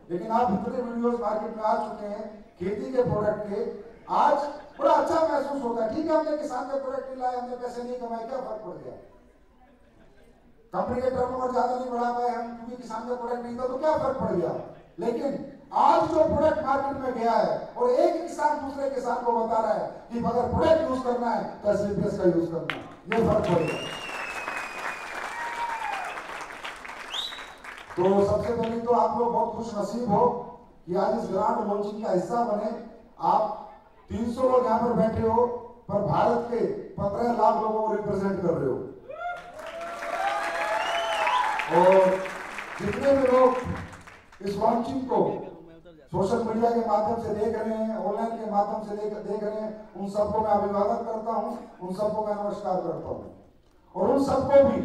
लेकिन आप इतने वीडियोस मार्केट में आ चुके हैं खेती के प्रोडक्ट के, आज बड़ा अच्छा महसूस होता है। ठीक है हमने किसान के प्रोडक्ट नहीं लाए, हमने पैसे नहीं कमाए, क्या फर्क पड़ गया। कंपनी के टर्नओवर ज्यादा नहीं बढ़ा पाए हम क्योंकि किसान का प्रोडक्ट नहीं था, तो क्या फर्क पड़ गया। लेकिन आज जो प्रोडक्ट मार्केट में गया है और एक किसान दूसरे किसान को बता रहा है कि अगर प्रोडक्ट यूज करना है तो SCPS का यूज करना है, ये फर्क पड़ेगा। तो सबसे पहले तो आप लोग बहुत खुश नसीब हो कि आज इस ग्रांड लॉन्चिंग का हिस्सा बने। आप 300 लोग यहाँ पर बैठे हो, पर भारत के 15 लाख लोगों को रिप्रेजेंट कर रहे हो। और जितने भी लोग इस लॉन्चिंग को सोशल मीडिया के माध्यम से देख रहे हैं, ऑनलाइन के माध्यम से देख रहे हैं, उन सबको मैं अभिवादन करता हूं, उन सबको मैं नमस्कार करता हूं। और उन सबको भी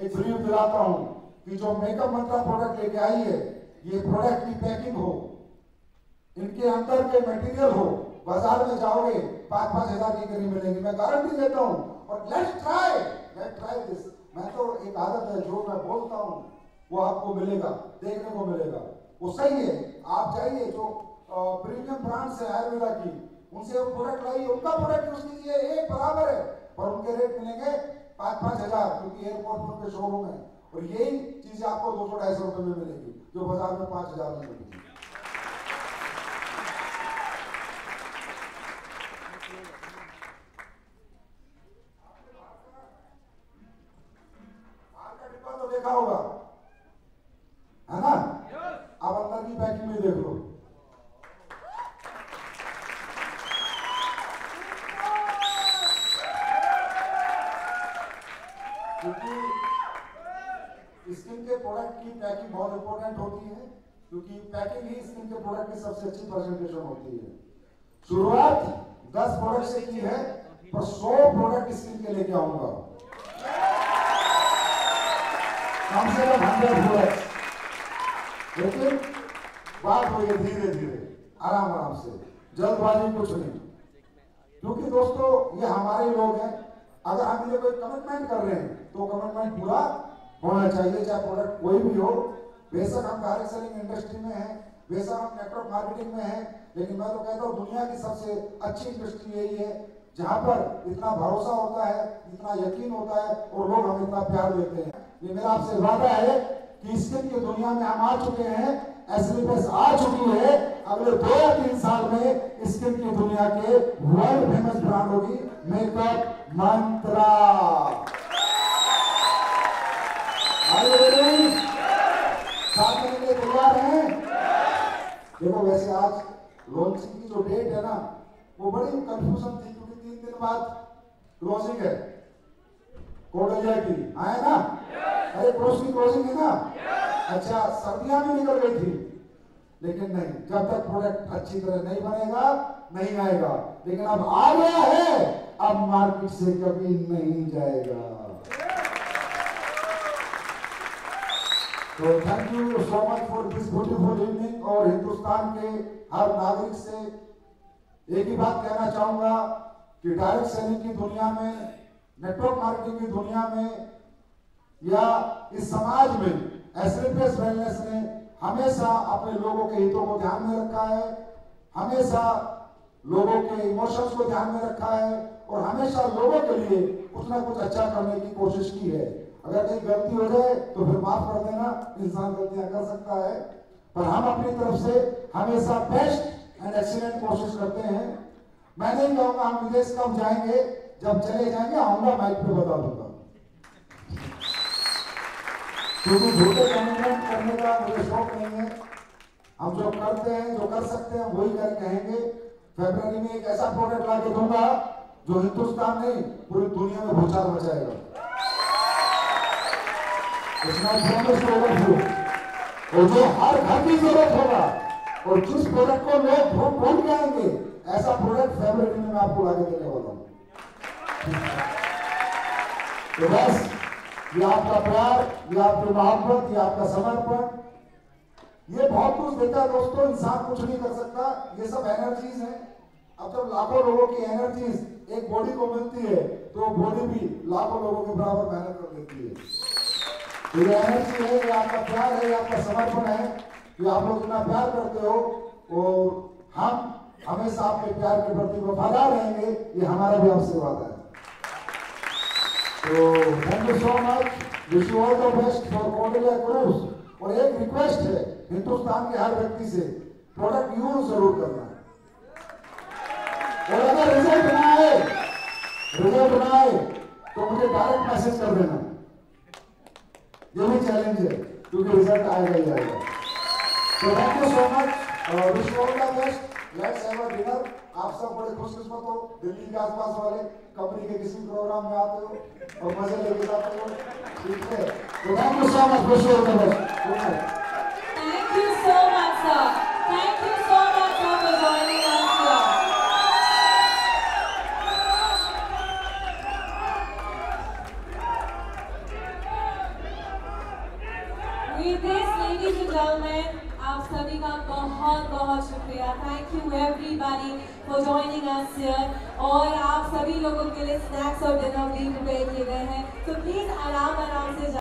एक ब्रीफ दिलाता हूं कि जो मेकअप मंत्रा प्रोडक्ट लेके आई है, ये प्रोडक्ट की पैकिंग हो, इनके अंदर के मटेरियल हो, बाजार में जाओगे 5-5 हजार की करीब मिलेगी, मैं गारंटी देता हूं। और लेट्स ट्राई दिस। मैं तो एक आदत है, जो मैं बोलता हूं वो आपको मिलेगा, देखने को मिलेगा, वो सही है। आप जाइए जो प्रीमियम ब्रांड्स है आयुर्वेदा की, उनसे वो प्रोडक्ट लाइए, उनका प्रोडक्ट यूज कीजिए, एक बराबर है, पर उनके रेट मिलेंगे 5-5 हजार, क्योंकि एयरपोर्ट पर उनके शोरूम है। और यही चीजें आपको 200-250 रुपए में मिलेगी, जो बाजार में 5 हजार में मिलेगी। तो देखा होगा, है ना? अब अंदर की पैकिंग में देख लो। क्योंकि स्किन के प्रोडक्ट की पैकिंग बहुत इंपॉर्टेंट होती है, क्योंकि पैकिंग ही स्किन के प्रोडक्ट की सबसे अच्छी प्रेजेंटेशन होती है। शुरुआत 10 प्रोडक्ट से की है, पर 100 प्रोडक्ट स्किन के लेके आऊंगा, कम से कम 100 प्रोडक्ट। लेकिन बात हो ये धीरे धीरे, आराम आराम से, जल्दबाजी कुछ नहीं। क्योंकि दोस्तों ये हमारे लोग हैं, अगर हम इन्हें कोई कमिटमेंट कर रहे हैं तो कमिटमेंट पूरा होना चाहिए, चाहे प्रोडक्ट कोई भी हो। बेशक हम डायरेक्ट सेलिंग इंडस्ट्री में हैं, बेशक हम नेटवर्क मार्केटिंग में हैं, लेकिन मैं तो कहता हूँ दुनिया की सबसे अच्छी इंडस्ट्री यही है, जहां पर इतना भरोसा होता है, इतना यकीन होता है, और लोग हमें इतना प्यार देते हैं। ये मेरा आपसे वादा है कि स्किन की दुनिया में हम आ चुके हैं, एस्लिपेस आ चुकी है। अगले 2 या 3 साल में स्किन की दुनिया के वर्ल्ड फेमस ब्रांड होगी मेकअप मंत्रा। साथ में के लिए तैयार हैं? देखो वैसे आज लॉन्चिंग की जो डेट है ना, वो बड़ी कंफ्यूजन थी, क्योंकि 3 दिन बाद क्लोजिंग है कोडलिया की, आए ना? अरे क्लोजिंग है ना? अच्छा, सर्दियां भी निकल गई थी, लेकिन नहीं, जब तक प्रोडक्ट अच्छी तरह नहीं बनेगा नहीं आएगा। लेकिन अब आ गया है, अब मार्केट से कभी नहीं जाएगा। तो thank you so much for this beautiful evening. और हिंदुस्तान के हर नागरिक से एक ही बात कहना चाहूंगा कि डायरेक्ट सेलिंग की दुनिया में, नेटवर्क मार्केटिंग की दुनिया में, या इस समाज में एस्लिपेस वेलनेस ने हमेशा अपने लोगों के हितों को ध्यान में रखा है, हमेशा लोगों के इमोशंस को ध्यान में रखा है, और हमेशा लोगों के लिए कुछ ना कुछ अच्छा करने की कोशिश की है। अगर कहीं गलती हो जाए तो फिर माफ कर देना, इंसान गलतियां कर सकता है, पर हम अपनी तरफ से हमेशा बेस्ट एंड एक्सीलेंट कोशिश करते हैं। मैं नहीं कहूंगा हम विदेश कब जाएंगे, जब चले जाएंगे आऊंगा, माइक पे बता दूंगा, क्योंकि झूठे कमिटमेंट करने का मुझे शौक नहीं है। हम जो करते हैं, जो कर सकते हैं, वही कर कहेंगे। फरवरी में एक ऐसा प्रोडक्ट ला के दूंगा जो हिंदुस्तान नहीं पूरी दुनिया में भूचाल मचाएगा। और जो हर घर की जरूरत होगा, और जिस प्रोडक्ट को लोग ढूंढ के आएंगे, ऐसा प्रोडक्ट फरवरी में मैं आपको लाके देने वाला हूं। तो बस ये आपका प्यार, ये आपकी मोहब्बत, ये आपका समर्पण, ये बहुत कुछ देता है दोस्तों। इंसान कुछ नहीं कर सकता, ये सब एनर्जीज हैं। अब जब लाखों लोगों की एनर्जीज एक बॉडी को मिलती है, तो बॉडी भी लाखों लोगों के बराबर मेहनत कर देती है। तो ये एनर्जी है, ये आपका प्यार है, ये आपका समर्पण है, ये आप लोग इतना प्यार करते हो, और हम हमेशा आपके प्यार के प्रति वफादार रहेंगे, ये हमारा भी आपसे वादा है। तो thank you so much, wish you all the best for Cordelia Cruise. और एक रिक्वेस्ट है हिंदुस्तान के हर व्यक्ति से, प्रोडक्ट यूज जरूर करना है, और अगर रिजल्ट ना आए तो मुझे डायरेक्ट मैसेज कर देना। ये भी चैलेंज है, क्योंकि रिजल्ट आएगा ही आएगा। तो thank you so much, wish you all the best, let's have a dinner. आप सब बड़े खुशकिस्मत हो, दिल्ली के आसपास वाले कंपनी के किसी प्रोग्राम में आते हो और मजे लेके जाते हो, ठीक है। तो thank you so much, wish you all the best, good night. Thank you so much, sir. Thank you so much, sir, for joining us here. With this, ladies and gentlemen, आप सभी का बहुत बहुत शुक्रिया। Thank you everybody for joining us here. और आप सभी लोगों के लिए स्नैक्स और डिनर भी प्रिपेयर किए गए हैं, तो प्लीज आराम से